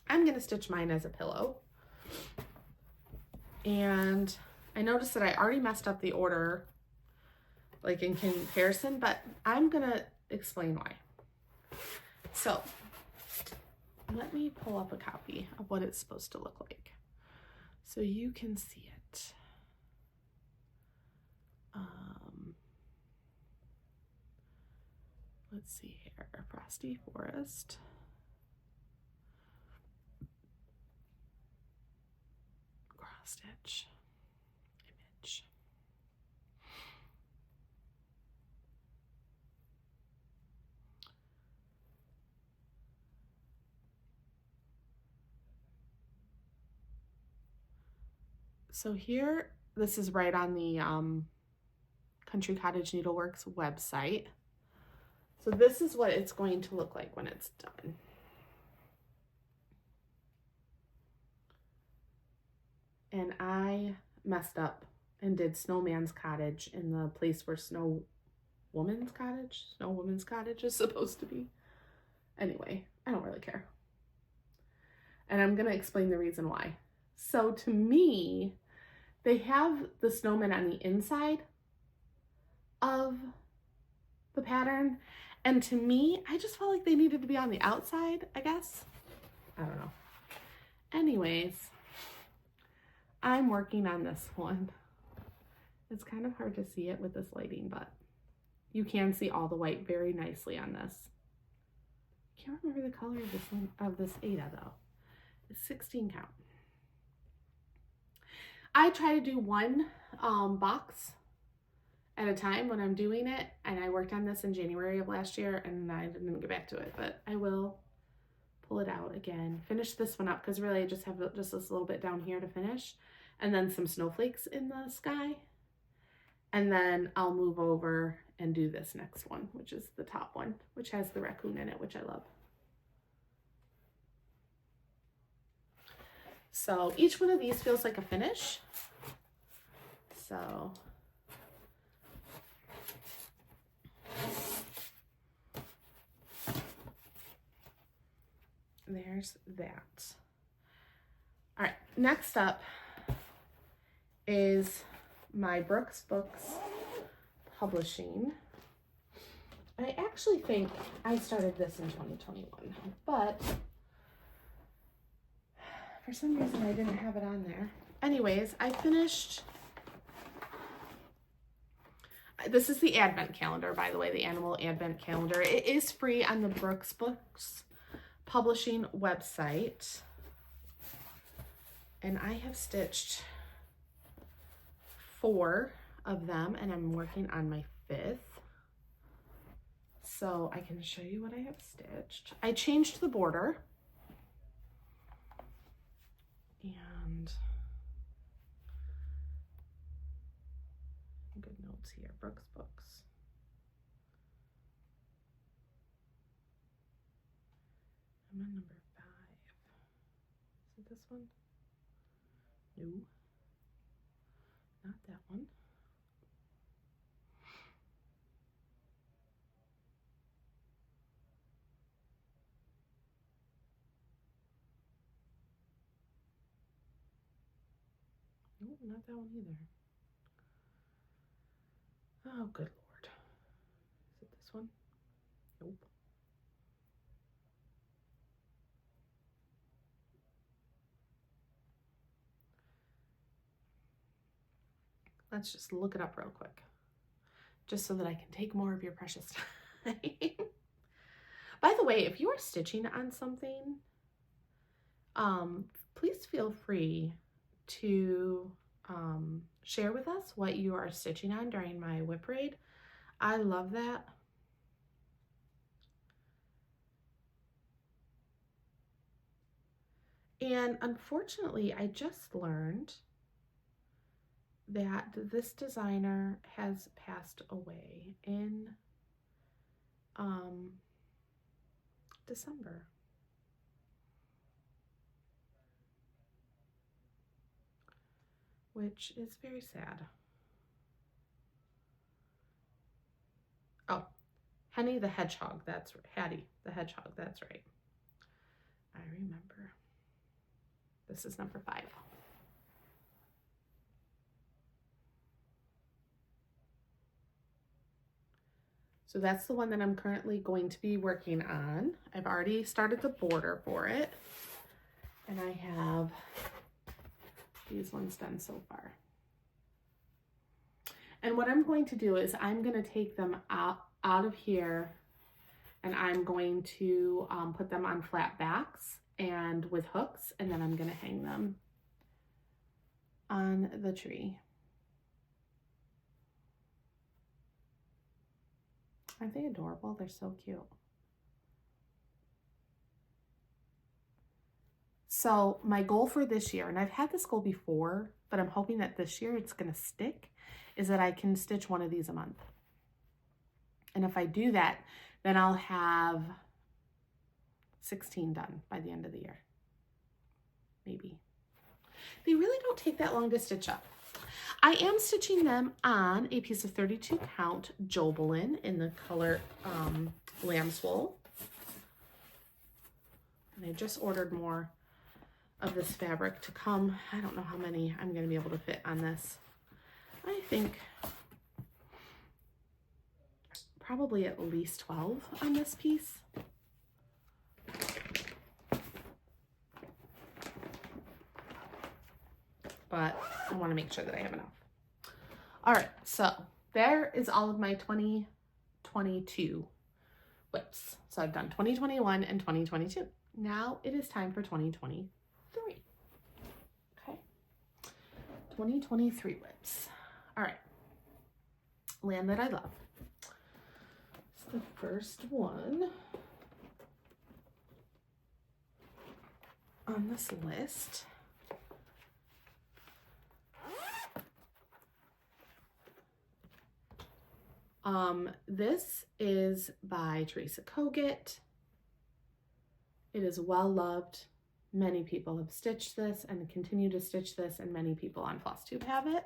I'm going to stitch mine as a pillow. And I noticed that I already messed up the order, like in comparison, but I'm going to explain why. So let me pull up a copy of what it's supposed to look like so you can see it. Let's see here, Frosty Forest. Cross stitch image. So here, this is right on the Country Cottage Needleworks website. So this is what it's going to look like when it's done. And I messed up and did Snowman's Cottage in the place where Snow Woman's Cottage is supposed to be. Anyway, I don't really care. And I'm going to explain the reason why. So to me, they have the snowman on the inside of the pattern. And to me, I just felt like they needed to be on the outside, I guess. I don't know. Anyways, I'm working on this one. It's kind of hard to see it with this lighting, but you can see all the white very nicely on this. I can't remember the color of this one, of this Ada though. It's 16 count. I try to do one box at a time when I'm doing it, and I worked on this in January of last year and I didn't get back to it, but I will pull it out again, finish this one up, because really I just have just this little bit down here to finish, and then some snowflakes in the sky, and then I'll move over and do this next one, which is the top one, which has the raccoon in it, which I love. So each one of these feels like a finish. So there's that. All right, next up is my Brooks Books Publishing. I actually think I started this in 2021, but for some reason I didn't have it on there. Anyways, I finished. This is the advent calendar, by the way, the animal advent calendar. It is free on the Brooks Books Publishing website. And I have stitched 4 of them, and I'm working on my 5th. So I can show you what I have stitched. I changed the border. And good notes here, Brooks Books. I'm on number 5. Is it this one? No, not that one. Nope, not that one either. Oh, good Lord. Is it this one? Nope. Let's just look it up real quick, just so that I can take more of your precious time. By the way, if you are stitching on something, please feel free to share with us what you are stitching on during my WIP parade. I love that. And unfortunately, I just learned that this designer has passed away in December. Which is very sad. Oh, Henny the Hedgehog, that's right. Hattie the Hedgehog, that's right. I remember. This is number 5. So that's the one that I'm currently going to be working on. I've already started the border for it. And I have these ones done so far. And what I'm going to do is I'm going to take them out of here, and I'm going to put them on flat backs and with hooks, and then I'm going to hang them on the tree. Aren't they adorable? They're so cute. So my goal for this year, and I've had this goal before, but I'm hoping that this year it's going to stick, is that I can stitch one of these a month. And if I do that, then I'll have 16 done by the end of the year. Maybe. They really don't take that long to stitch up. I am stitching them on a piece of 32 count Jobelin in the color Lamb's Wool. And I just ordered more of this fabric to come. I don't know how many I'm going to be able to fit on this. I think probably at least 12 on this piece. But I want to make sure that I have enough. All right, so there is all of my 2022 WIPs. So I've done 2021 and 2022. Now it is time for 2023. Okay, 2023 WIPs. All right, Land That I Love. It's the first one on this list. This is by Teresa Kogut. It is well loved. Many people have stitched this and continue to stitch this, and many people on Flosstube have it.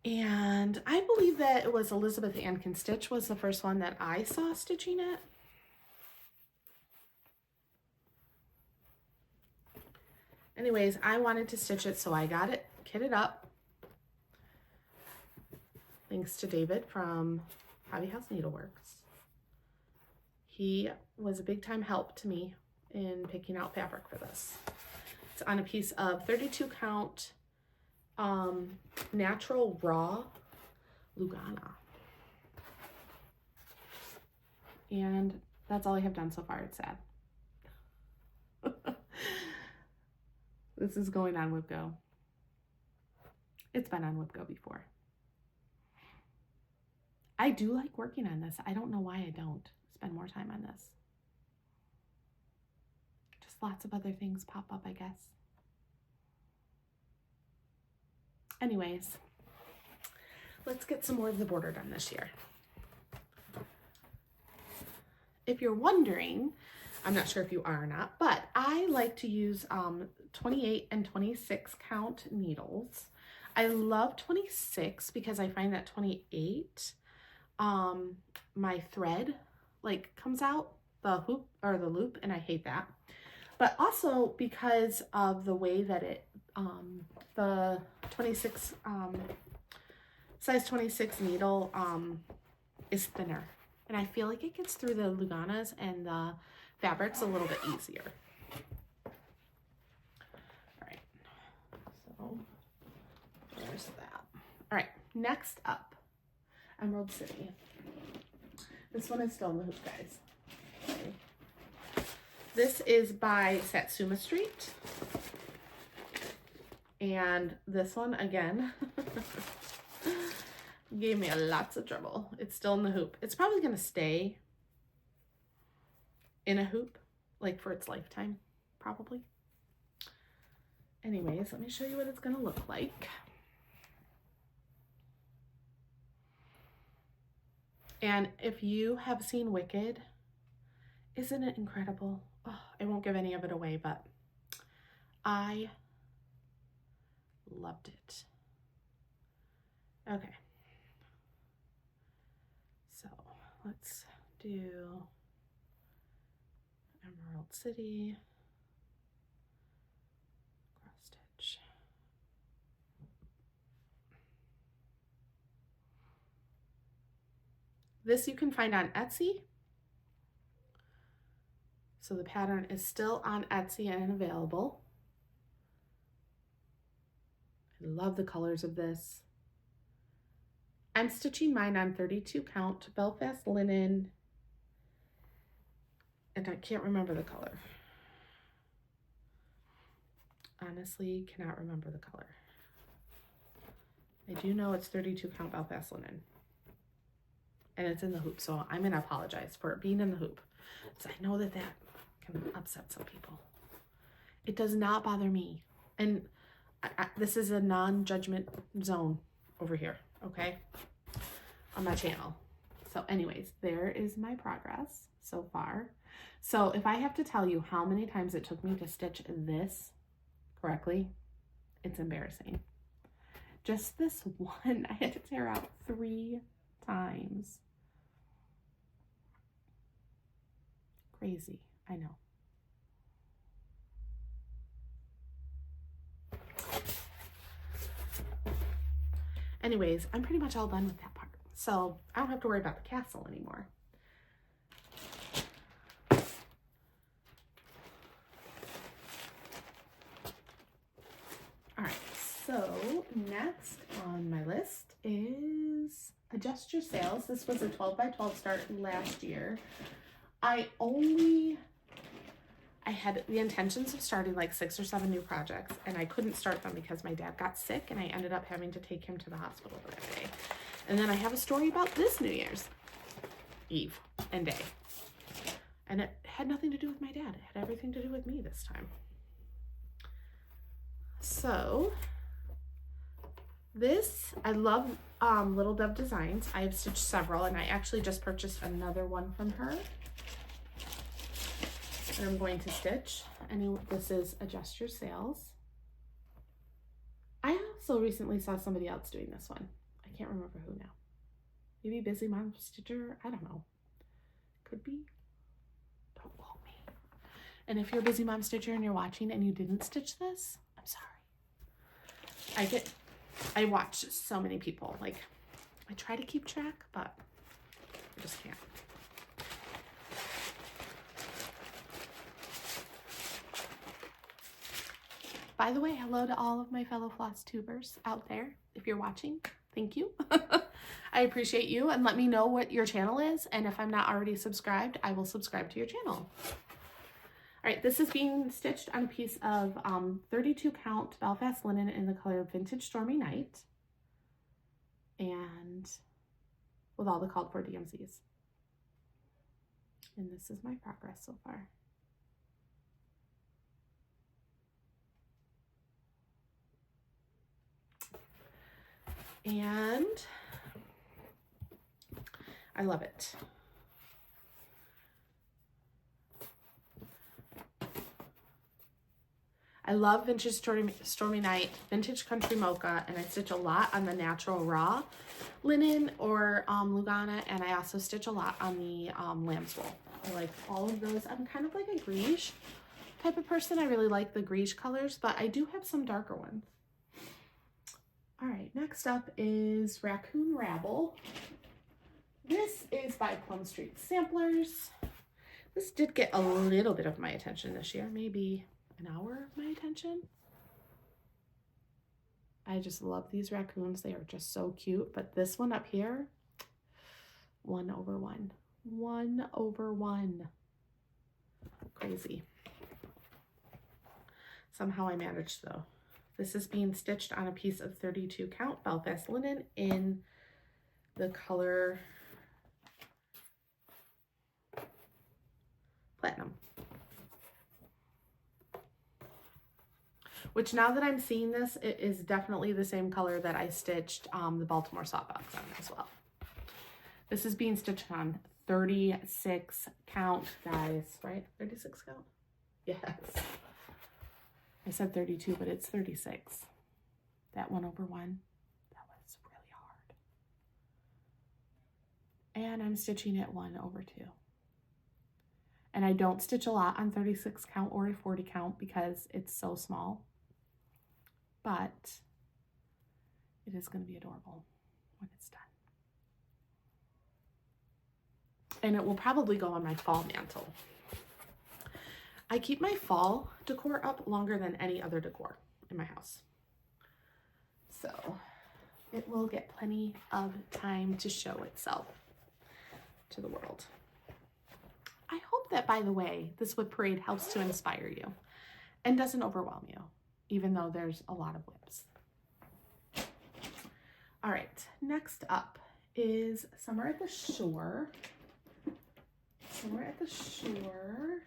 And I believe that it was Elizabeth Ann Can Stitch was the first one that I saw stitching it. Anyways, I wanted to stitch it, so I got it kitted up. Thanks to David from Hobby House Needleworks. He was a big time help to me in picking out fabric for this. It's on a piece of 32 count natural raw Lugana. And that's all I have done so far. It's sad. This is going on WIP Go. It's been on WIP Go before. I do like working on this. I don't know why I don't spend more time on this. Just lots of other things pop up, I guess. Anyways, let's get some more of the border done this year. If you're wondering, I'm not sure if you are or not, but I like to use 28 and 26 count needles. I love 26 because I find that 28, my thread like comes out the hoop or the loop, and I hate that. But also because of the way that it, the 26, size 26 needle is thinner. And I feel like it gets through the Luganas and the fabrics a little bit easier. All right, so there's that. All right, next up, Emerald City. This one is still in the hoop, guys. Okay. This is by Satsuma Street. And this one, again, gave me lots of trouble. It's still in the hoop. It's probably going to stay in a hoop, like for its lifetime, probably. Anyways, let me show you what it's going to look like. And if you have seen Wicked, isn't it incredible? Oh, I won't give any of it away, but I loved it. Okay. So let's do Emerald City, cross stitch. This you can find on Etsy. So the pattern is still on Etsy and available. I love the colors of this. I'm stitching mine on 32 count Belfast linen, and I can't remember the color. Honestly, cannot remember the color. I do know it's 32 count Belfast linen, and it's in the hoop, so I'm gonna apologize for it being in the hoop, because I know that that can upset some people. It does not bother me, and this is a non-judgment zone over here, okay, on my channel. So anyways, there is my progress so far. So if I have to tell you how many times it took me to stitch this correctly, it's embarrassing. Just this one, I had to tear out 3 times. Crazy, I know. Anyways, I'm pretty much all done with that part. So I don't have to worry about the castle anymore. All right, so next on my list is Adjust Your Sales. This was a 12 by 12 start last year. I had the intentions of starting like 6 or 7 new projects, and I couldn't start them because my dad got sick and I ended up having to take him to the hospital that day. And then I have a story about this New Year's Eve and day. And it had nothing to do with my dad. It had everything to do with me this time. So this, I love Little Dove Designs. I have stitched several, and I actually just purchased another one from her. And I'm going to stitch. And this is Adjust Your Sales. I also recently saw somebody else doing this one. I can't remember who now. Maybe Busy Mom Stitcher? I don't know. Could be. Don't quote me. And if you're a Busy Mom Stitcher and you're watching and you didn't stitch this, I'm sorry. I watch so many people. Like, I try to keep track, but I just can't. By the way, hello to all of my fellow floss tubers out there. If you're watching, thank you. I appreciate you, and let me know what your channel is. And if I'm not already subscribed, I will subscribe to your channel. All right, this is being stitched on a piece of 32 count Belfast linen in the color Vintage Stormy Night. And with all the called for DMCs. And this is my progress so far. And I love it. I love Vintage Stormy Night, Vintage Country Mocha, and I stitch a lot on the natural raw linen or Lugana, and I also stitch a lot on the lamb's wool. I like all of those. I'm kind of like a greige type of person. I really like the greige colors, but I do have some darker ones. All right, next up is Raccoon Rabble. This is by Plum Street Samplers. This did get a little bit of my attention this year, maybe an hour of my attention. I just love these raccoons. They are just so cute. But this one up here, 1/1. 1/1. Crazy. Somehow I managed though. This is being stitched on a piece of 32 count Belfast linen in the color Platinum. Which now that I'm seeing this, it is definitely the same color that I stitched the Baltimore softbox on as well. This is being stitched on 36 count, guys, right? 36 count? Yes. I said 32, but it's 36. That 1/1, that was really hard. And I'm stitching it 1/2. And I don't stitch a lot on 36 count or a 40 count because it's so small. But it is going to be adorable when it's done. And it will probably go on my fall mantle. I keep my fall decor up longer than any other decor in my house. So it will get plenty of time to show itself to the world. I hope that, by the way, this WIP parade helps to inspire you and doesn't overwhelm you, even though there's a lot of WIPs. All right, next up is Summer at the Shore. Summer at the Shore.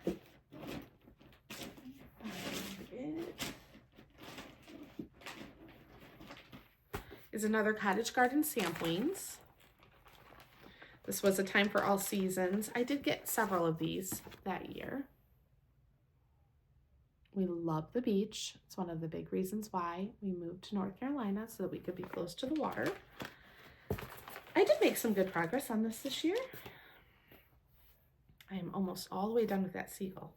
Is another Cottage Garden Samplings. This was a time for all seasons. I did get several of these that year. We love the beach. It's one of the big reasons why we moved to North Carolina, so that we could be close to the water. I did make some good progress on this year. I am almost all the way done with that seagull.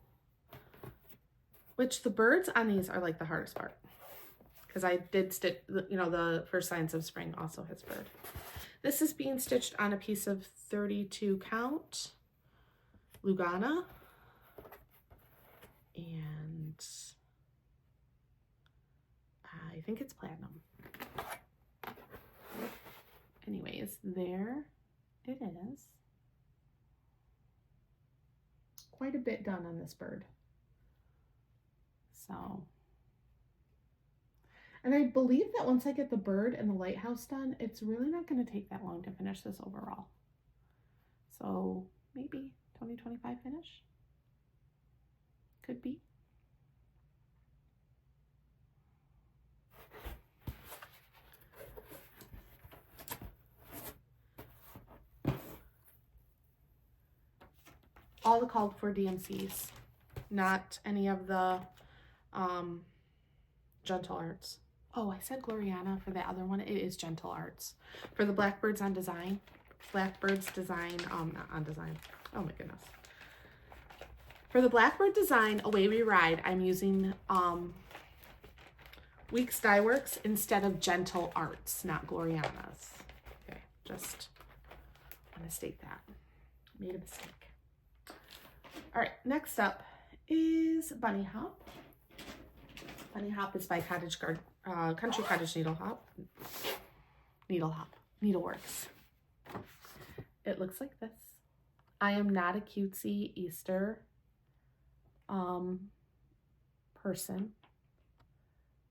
Which the birds on these are like the hardest part. Because I did stitch, you know, the First Signs of Spring also has bird. This is being stitched on a piece of 32 count Lugana. And I think it's Platinum. Anyways, there it is. Quite a bit done on this bird. So, and I believe that once I get the bird and the lighthouse done, it's really not going to take that long to finish this overall. So maybe 2025 finish. Could be. All the called for DMCs, not any of the Gentle Arts. Oh, I said Gloriana for the other one. It is Gentle Arts. For the Blackbirds on Design. Blackbirds Design, not on Design. Oh my goodness. For the Blackbird Design, Away We Ride, I'm using Weeks Dye Works instead of Gentle Arts, not Gloriana's. Okay, just want to state that. Made a mistake. All right, next up is Bunny Hop. Bunny Hop is by Country Cottage Needleworks. It looks like this. I am not a cutesy Easter person,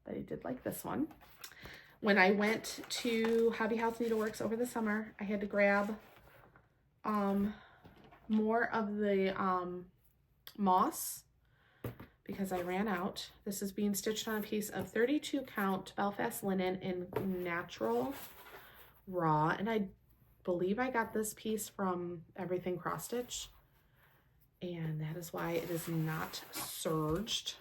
but I did like this one. When I went to Hobby House Needleworks over the summer, I had to grab more of the moss because I ran out. This is being stitched on a piece of 32 count Belfast linen in natural raw, and I believe I got this piece from Everything Cross Stitch, and that is why it is not serged.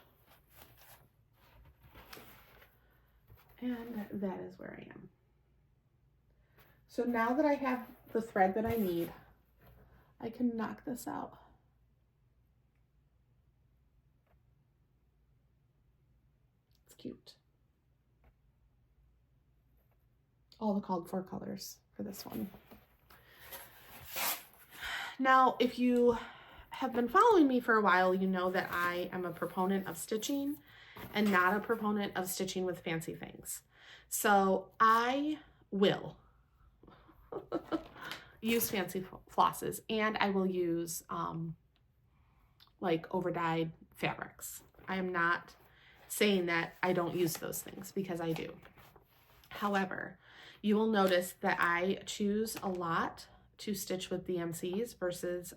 And that is where I am. So now that I have the thread that I need, I can knock this out. It's cute. All the called for colors for this one. Now, if you have been following me for a while, you know that I am a proponent of stitching and not a proponent of stitching with fancy things. So I will use fancy flosses, and I will use like over-dyed fabrics. I am not saying that I don't use those things, because I do. However, you will notice that I choose a lot to stitch with DMCs versus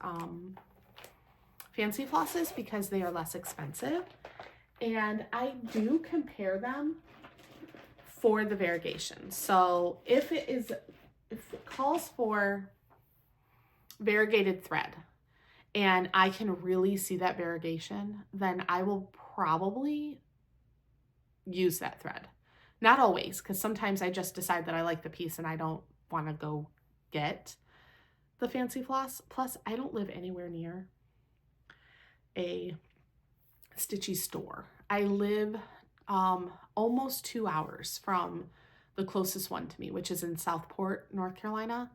fancy flosses because they are less expensive. And I do compare them for the variegation. So if it calls for variegated thread and I can really see that variegation, then I will probably use that thread. Not always, because sometimes I just decide that I like the piece and I don't want to go get the fancy floss. Plus, I don't live anywhere near a stitchy store. I live almost 2 hours from the closest one to me, which is in Southport, North Carolina.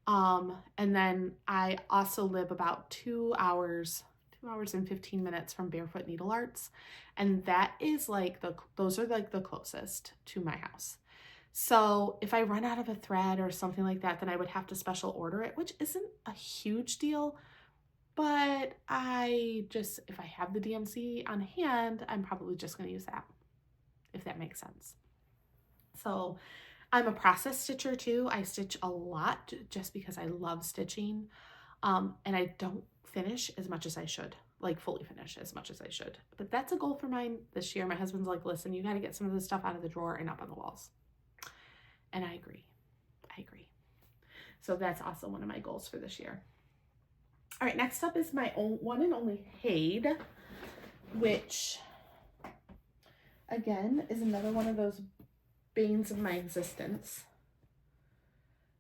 And then I also live about 2 hours and 15 minutes from Barefoot Needle Arts. And that is like those are like the closest to my house. So if I run out of a thread or something like that, then I would have to special order it, which isn't a huge deal. But if I have the DMC on hand, I'm probably just going to use that, if that makes sense. So I'm a process stitcher too. I stitch a lot just because I love stitching. And I don't finish as much as I should, like fully finish as much as I should. But that's a goal for mine this year. My husband's like, listen, you got to get some of this stuff out of the drawer and up on the walls. And I agree. So that's also one of my goals for this year. All right, next up is my own one and only Hade, which again is another one of those banes of my existence.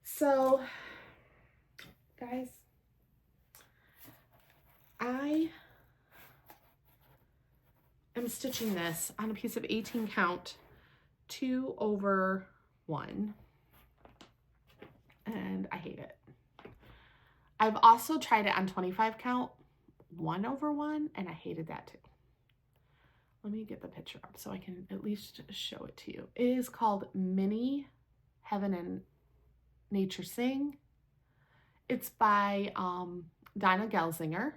So guys, I am stitching this on a piece of 18 count 2/1, and I hate it. I've also tried it on 25 count 1/1, and I hated that too. Let me get the picture up so I can at least show it to you. It is called Mini Heaven and Nature Sing. It's by Donna Gelsinger.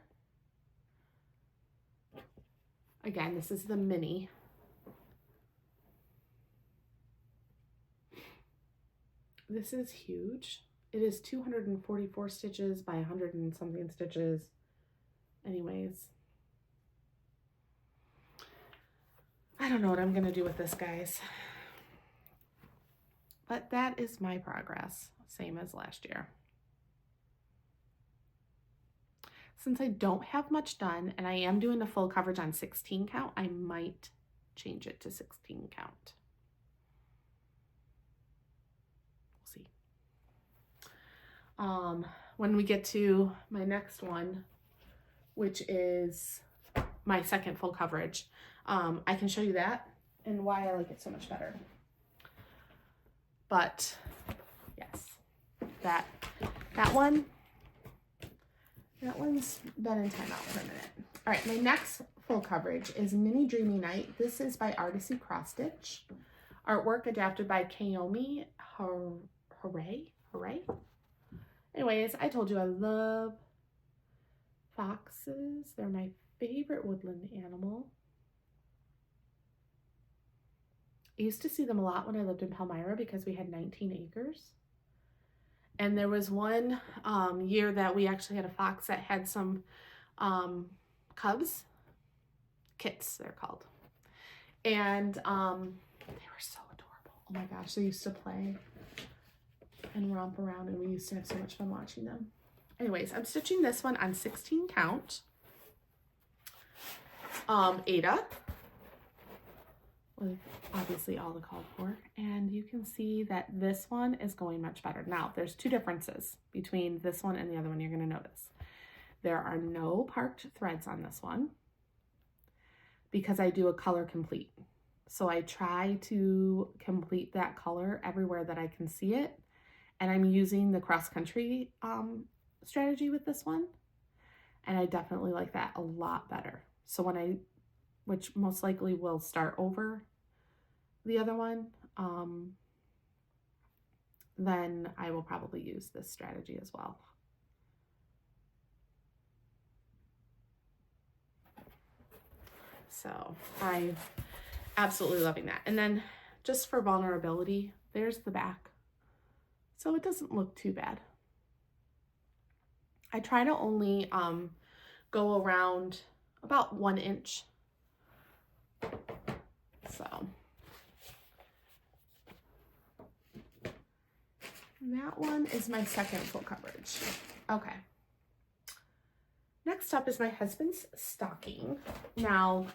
Again, this is the mini. This is huge. It is 244 stitches by 100 and something stitches. Anyways, I don't know what I'm going to do with this, guys. But that is my progress, same as last year. Since I don't have much done and I am doing a full coverage on 16 count, I might change it to 16 count. When we get to my next one, which is my second full coverage, I can show you that and why I like it so much better. But yes, that one's been in timeout for a minute. All right, my next full coverage is Mini Dreamy Night. This is by Artisy Cross Stitch. Artwork adapted by Kaomi Hooray. Anyways, I told you I love foxes. They're my favorite woodland animal. I used to see them a lot when I lived in Palmyra because we had 19 acres. And there was one year that we actually had a fox that had some cubs, kits they're called. And they were so adorable. Oh my gosh, they used to play and romp around, and we used to have so much fun watching them. Anyways, I'm stitching this one on 16 count. Ada, with obviously all the called for, and you can see that this one is going much better. Now, there's two differences between this one and the other one you're going to notice. There are no parked threads on this one because I do a color complete. So I try to complete that color everywhere that I can see it, and I'm using the cross-country strategy with this one, and I definitely like that a lot better. So when which most likely will start over the other one, then I will probably use this strategy as well. So I'm absolutely loving that. And then just for vulnerability, there's the back. So it doesn't look too bad. I try to only go around about 1 inch. So that one is my second full coverage. Okay. Next up is my husband's stocking. Now,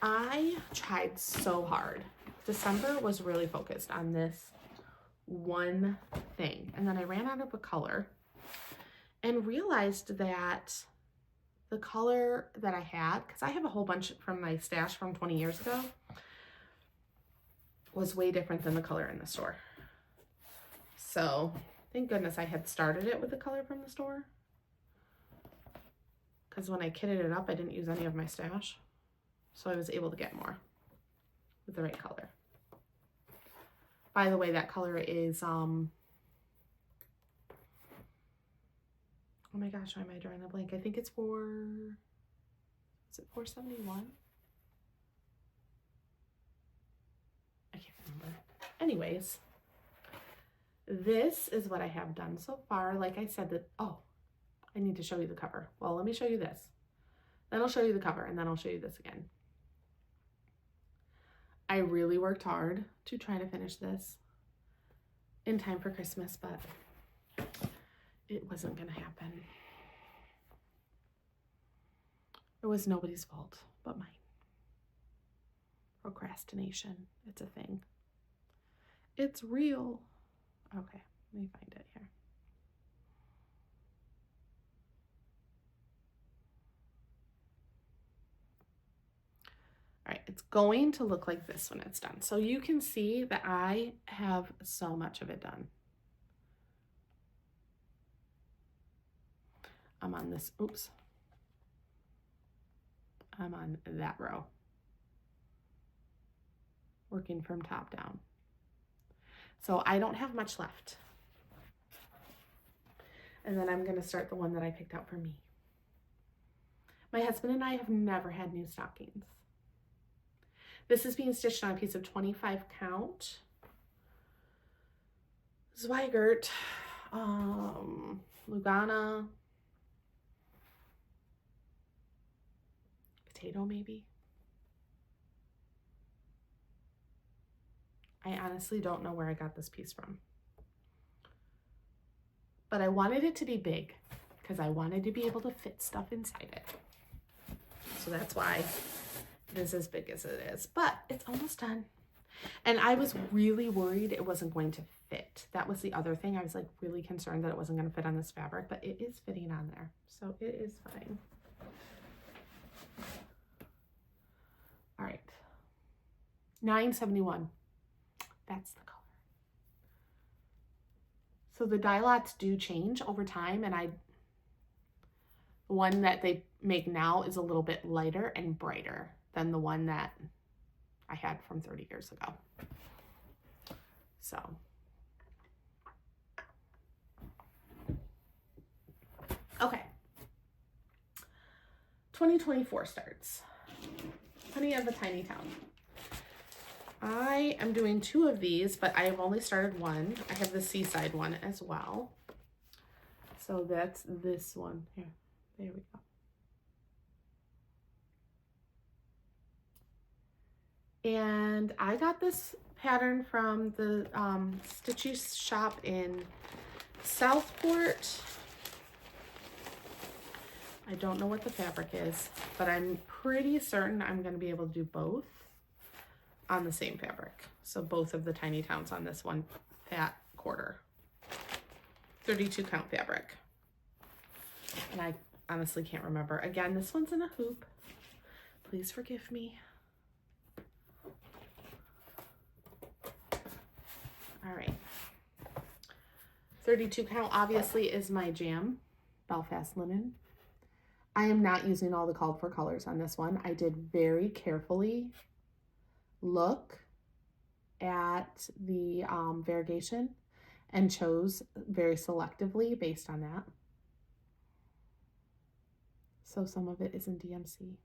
I tried so hard. December was really focused on this one thing. And then I ran out of a color and realized that the color that I had, because I have a whole bunch from my stash from 20 years ago, was way different than the color in the store. So thank goodness I had started it with the color from the store, because when I kitted it up, I didn't use any of my stash. So I was able to get more with the right color. By the way, that color is, oh my gosh, why am I drawing a blank? I think it's is it 471? I can't remember. Anyways, this is what I have done so far. Like I said, oh, I need to show you the cover. Well, let me show you this. Then I'll show you the cover, and then I'll show you this again. I really worked hard to try to finish this in time for Christmas, but it wasn't going to happen. It was nobody's fault but mine. Procrastination, it's a thing. It's real. Okay, let me find it here. All right, it's going to look like this when it's done. So you can see that I have so much of it done. I'm on this, oops. I'm on that row, working from top down. So I don't have much left. And then I'm going to start the one that I picked out for me. My husband and I have never had new stockings. This is being stitched on a piece of 25 count Zweigart, Lugana, potato maybe. I honestly don't know where I got this piece from. But I wanted it to be big because I wanted to be able to fit stuff inside it. So that's why it is as big as it is, but it's almost done. And I was really worried it wasn't going to fit. That was the other thing. I was like really concerned that it wasn't going to fit on this fabric, but it is fitting on there. So it is fine. All right. $9.71. That's the color. So the dye lots do change over time, and the one that they make now is a little bit lighter and brighter than the one that I had from 30 years ago. So okay, 2024 starts. Honey of a Tiny Town. I am doing 2 of these, but I have only started one. I have the seaside one as well. So that's this one here. There we go. And I got this pattern from the Stitchy shop in Southport. I don't know what the fabric is, but I'm pretty certain I'm going to be able to do both on the same fabric. So both of the tiny towns on this one fat quarter. 32 count fabric. And I honestly can't remember. Again, this one's in a hoop. Please forgive me. All right. 32 count obviously is my jam, Belfast linen. I am not using all the called for colors on this one. I did very carefully look at the variegation and chose very selectively based on that. So some of it is in DMC.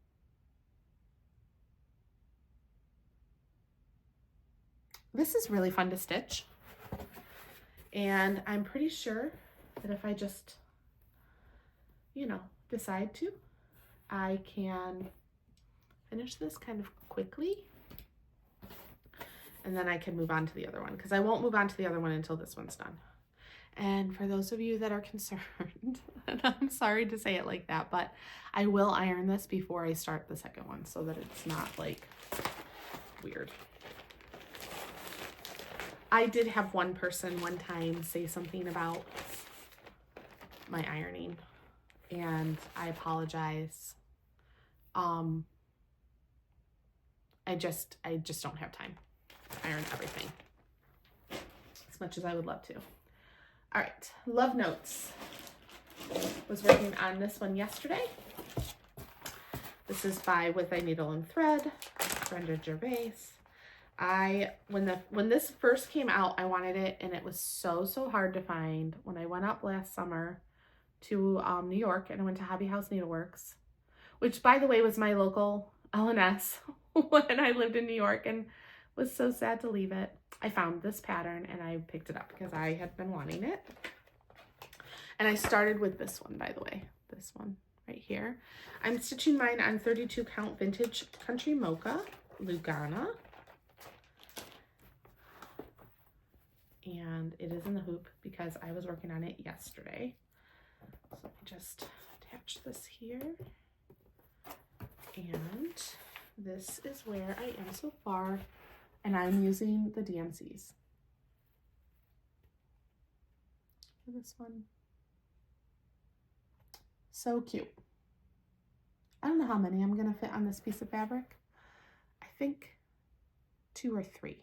This is really fun to stitch. And I'm pretty sure that if I just, you know, decide to, I can finish this kind of quickly. And then I can move on to the other one, because I won't move on to the other one until this one's done. And for those of you that are concerned, and I'm sorry to say it like that, but I will iron this before I start the second one so that it's not like weird. I did have one person one time say something about my ironing, and I apologize. I just don't have time to iron everything as much as I would love to. All right, love notes. Was working on this one yesterday. This is by With Thy Needle and Thread, Brenda Gervais. When this first came out, I wanted it, and it was so hard to find. When I went up last summer to New York, and I went to Hobby House Needleworks, which by the way was my local L&S when I lived in New York, and was so sad to leave it. I found this pattern and I picked it up because I had been wanting it. And I started with this one, by the way, this one right here. I'm stitching mine on 32 count vintage country mocha Lugana. And it is in the hoop because I was working on it yesterday. So let me just attach this here. And this is where I am so far. And I'm using the DMCs for this one. So cute. I don't know how many I'm going to fit on this piece of fabric. I think 2 or 3.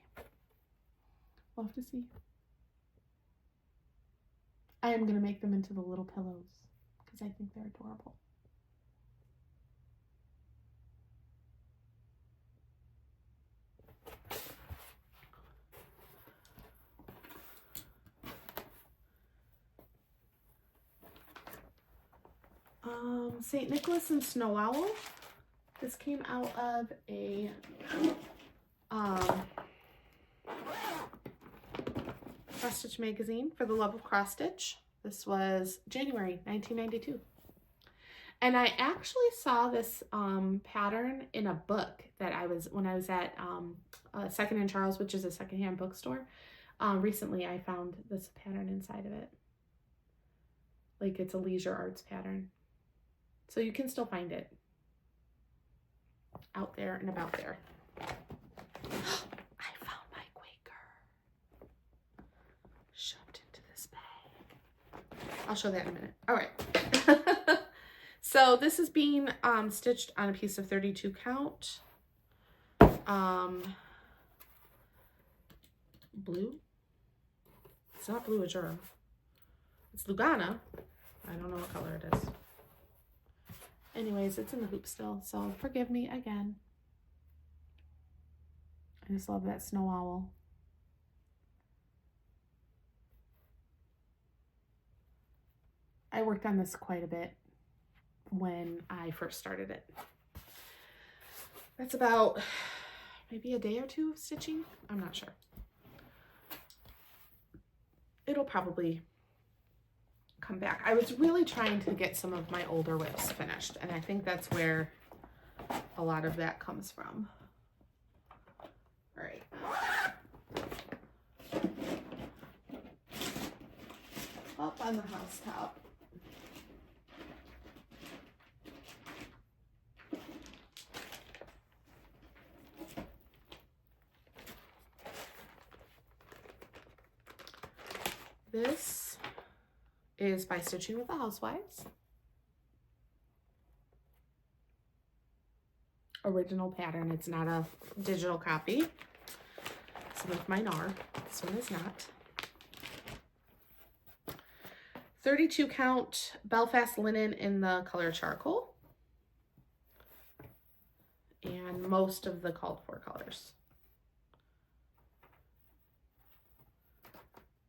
We'll have to see. I am going to make them into the little pillows because I think they're adorable. St. Nicholas and Snow Owl. This came out of a cross stitch magazine, For the Love of Cross Stitch. This was January 1992. And I actually saw this pattern in a book that when I was at Second and Charles, which is a secondhand bookstore. Recently I found this pattern inside of it. Like, it's a leisure arts pattern. So you can still find it out there and about there. I found my Quaker shoved into this bag. I'll show that in a minute. All right. So this is being stitched on a piece of 32 count. Blue. It's not blue germ. It's Lugana. I don't know what color it is. Anyways, it's in the hoop still, so forgive me again. I just love that snow owl. I worked on this quite a bit when I first started it. That's about maybe a day or two of stitching. I'm not sure. It'll probably come back. I was really trying to get some of my older WIPs finished, and I think that's where a lot of that comes from. All right. Up on the housetop. This is by Stitching with the Housewives. Original pattern. It's not a digital copy. Some of mine are. This one is not. 32 count Belfast linen in the color charcoal. And most of the called for colors.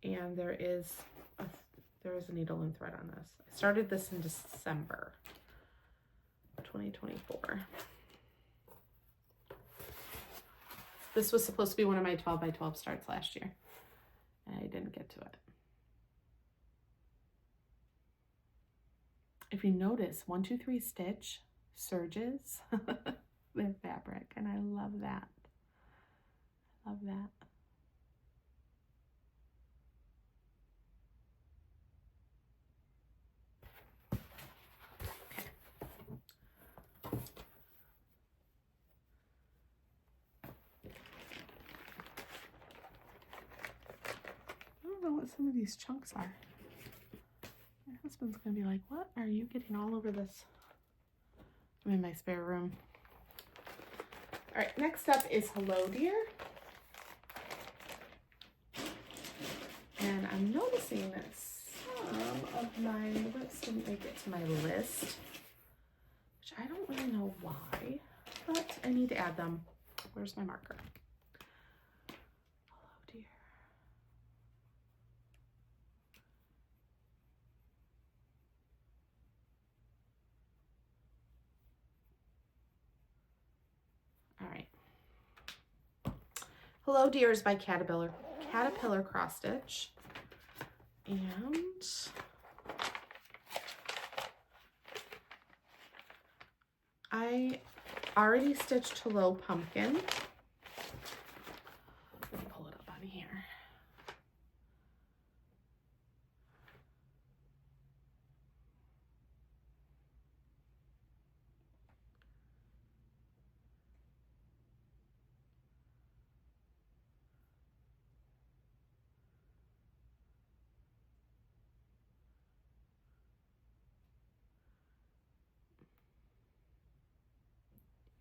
And there is a needle and thread on this. I started this in December 2024. This was supposed to be one of my 12 by 12 starts last year, and I didn't get to it. If you notice, 1, 2, 3 stitch serges the fabric, and I love that. I love that. I don't know what some of these chunks are. My husband's gonna be like, what are you getting all over this? I'm in my spare room. All right, next up is Hello Dear. And I'm noticing that some of my WIPs didn't make it to my list, which I don't really know why, but I need to add them. Where's my marker? Hello Dear is by Caterpillar Cross Stitch. And I already stitched Hello Pumpkin. Let me pull it up on here.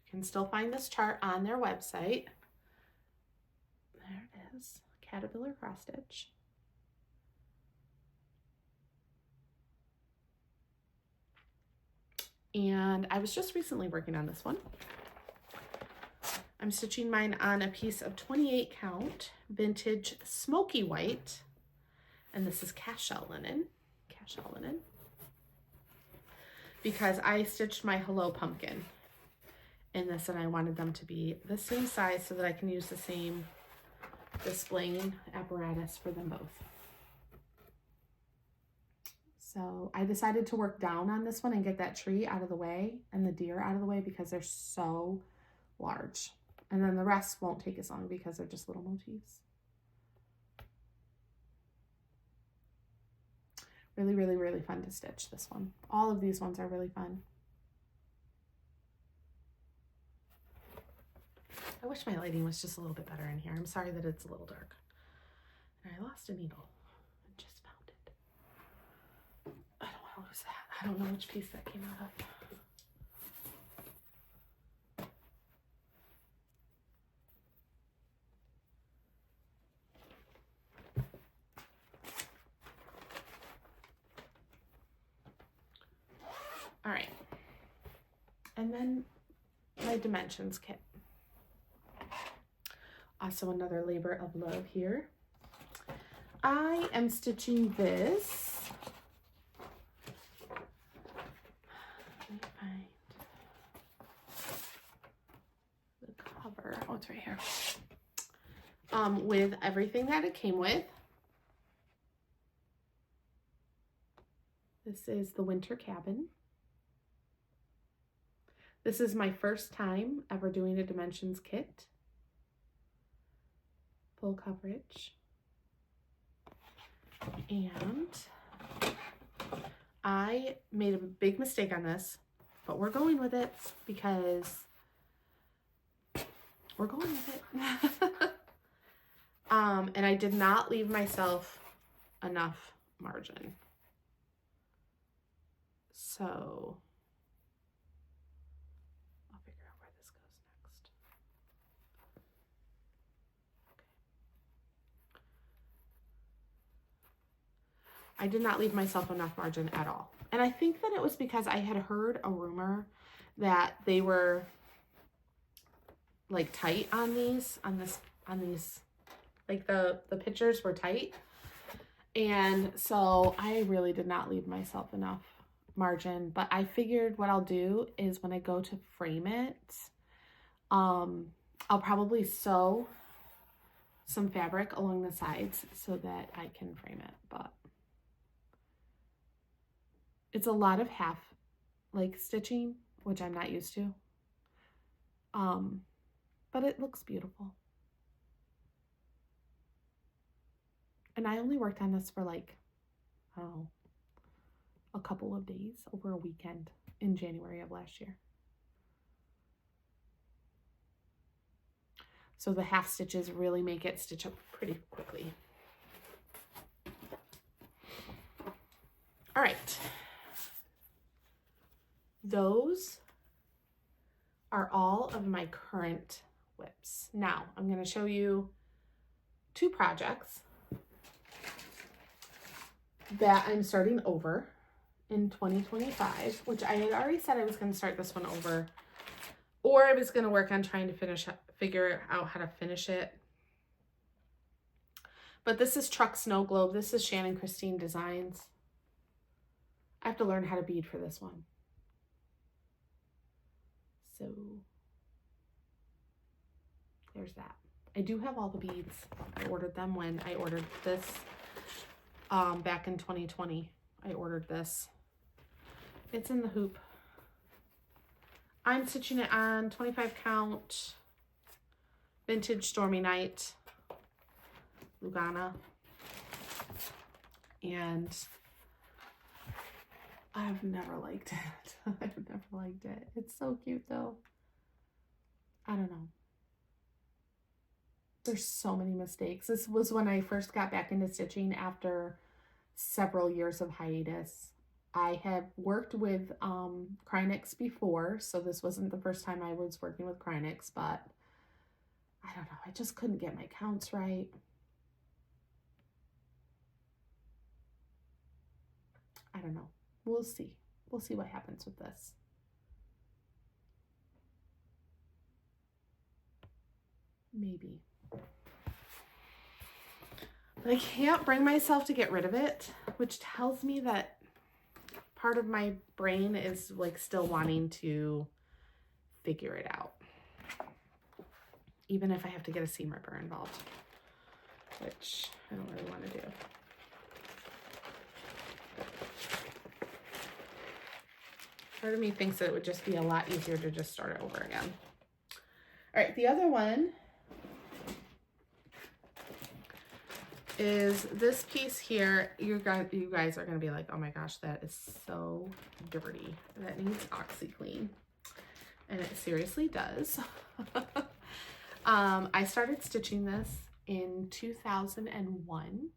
You can still find this chart on their website. There it is, Caterpillar Cross Stitch. And I was just recently working on this one. I'm stitching mine on a piece of 28 count vintage smoky white. And this is cast shell linen. Because I stitched my Hello Pumpkin in this, and I wanted them to be the same size so that I can use the same displaying apparatus for them both. So I decided to work down on this one and get that tree out of the way and the deer out of the way because they're so large. And then the rest won't take as long because they're just little motifs. Really, really, really fun to stitch this one. All of these ones are really fun. I wish my lighting was just a little bit better in here. I'm sorry that it's a little dark. And I lost a needle. I just found it. I don't want to lose that. I don't know which piece that came out of. All right. And then my dimensions kit. Also another labor of love here. I am stitching this. Let me find the cover. Oh, it's it's right here. With everything that it came with. This is the winter cabin. This is my first time ever doing a dimensions kit. Full coverage. And I made a big mistake on this, but we're going with it because we're going with it. And I did not leave myself enough margin. So I'll figure out where this goes next. Okay. I did not leave myself enough margin at all. And I think that it was because I had heard a rumor that they were like tight on these, like the pictures were tight. And so I really did not leave myself enough margin, but I figured what I'll do is when I go to frame it, I'll probably sew some fabric along the sides so that I can frame it, but it's a lot of half like stitching, which I'm not used to. But it looks beautiful. And I only worked on this for like, I don't know, a couple of days, over a weekend in January of last year. So the half stitches really make it stitch up pretty quickly. All right. Those are all of my current WIPs. Now I'm going to show you 2 projects that I'm starting over in 2025, which I had already said I was going to start this one over, or I was going to work on trying to figure out how to finish it. But this is Truck Snow Globe. This is Shannon Christine Designs. I have to learn how to bead for this one. So there's that. I do have all the beads. I ordered them when I ordered this back in 2020. I ordered this. It's in the hoop. I'm stitching it on 25 count vintage Stormy Night Lugana, and I've never liked it. I've never liked it. It's so cute though. I don't know. There's so many mistakes. This was when I first got back into stitching after several years of hiatus. I have worked with Krynics before, so this wasn't the first time I was working with Krynics, but I don't know. I just couldn't get my counts right. I don't know. We'll see. We'll see what happens with this. Maybe. But I can't bring myself to get rid of it, which tells me that part of my brain is like still wanting to figure it out. Even if I have to get a seam ripper involved, which I don't really want to do. Part of me thinks that it would just be a lot easier to just start it over again. All right, the other one is this piece here. You guys are going to be like, oh my gosh, that is so dirty. That needs OxyClean. And it seriously does. I started stitching this in 2001.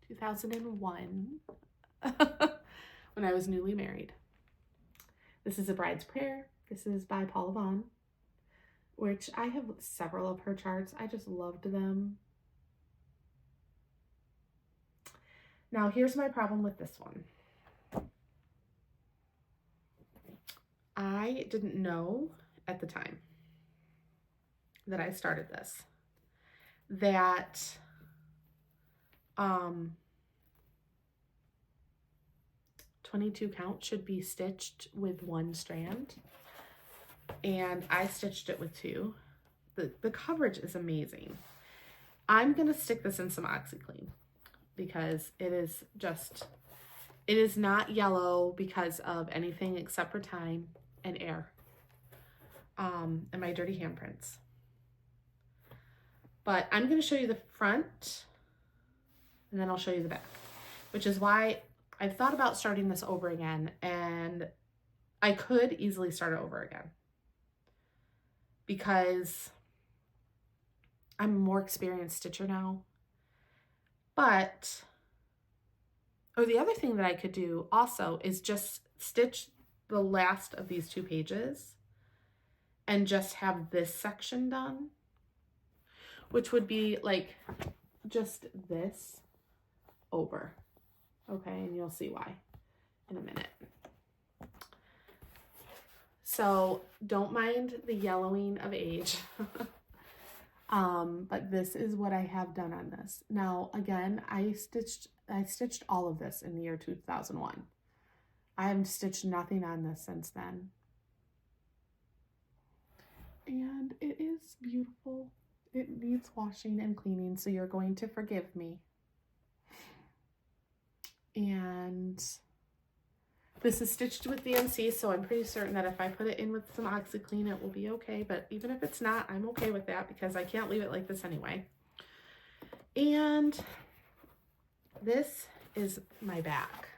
2001 when I was newly married. This is A Bride's Prayer. This is by Paula Vaughn, which I have several of her charts. I just loved them. Now, here's my problem with this one. I didn't know at the time that I started this that 22 count should be stitched with 1 strand, and I stitched it with 2. the coverage is amazing. I'm going to stick this in some OxyClean because it is not yellow because of anything except for time and air, and my dirty handprints. But I'm going to show you the front and then I'll show you the back, which is why I've thought about starting this over again, and I could easily start it over again because I'm a more experienced stitcher now. But, the other thing that I could do also is just stitch the last of these 2 pages and just have this section done, which would be like just this over. Okay, and you'll see why in a minute. So don't mind the yellowing of age. But this is what I have done on this. Now, again, I stitched all of this in the year 2001. I haven't stitched nothing on this since then. And it is beautiful. It needs washing and cleaning, so you're going to forgive me. And this is stitched with DMC, so I'm pretty certain that if I put it in with some OxyClean, it will be okay. But even if it's not, I'm okay with that because I can't leave it like this anyway. And this is my back.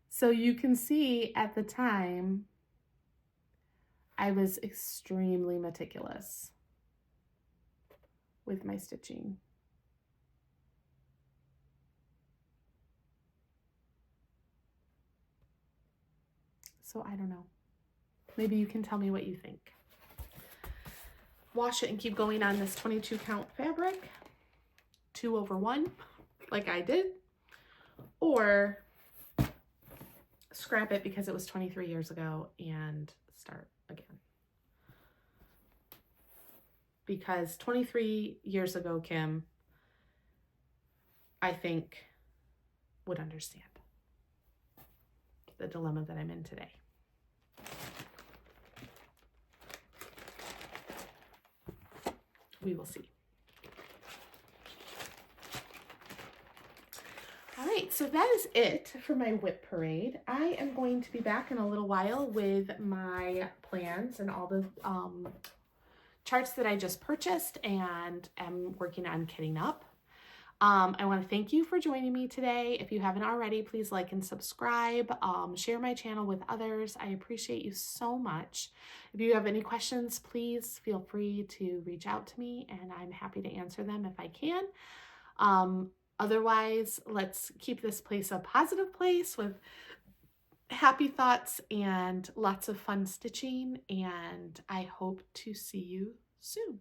So you can see at the time, I was extremely meticulous with my stitching. So I don't know. Maybe you can tell me what you think. Wash it and keep going on this 22 count fabric, 2/1, like I did, or scrap it because it was 23 years ago and start again. Because 23 years ago, Kim, I think, would understand the dilemma that I'm in today. We will see. All right, so that is it for my WIP parade. I am going to be back in a little while with my plans and all the charts that I just purchased and am working on kitting up. I want to thank you for joining me today. If you haven't already, please like and subscribe. Share my channel with others. I appreciate you so much. If you have any questions, please feel free to reach out to me and I'm happy to answer them if I can. Otherwise, let's keep this place a positive place with happy thoughts and lots of fun stitching, and I hope to see you soon.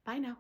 Bye now.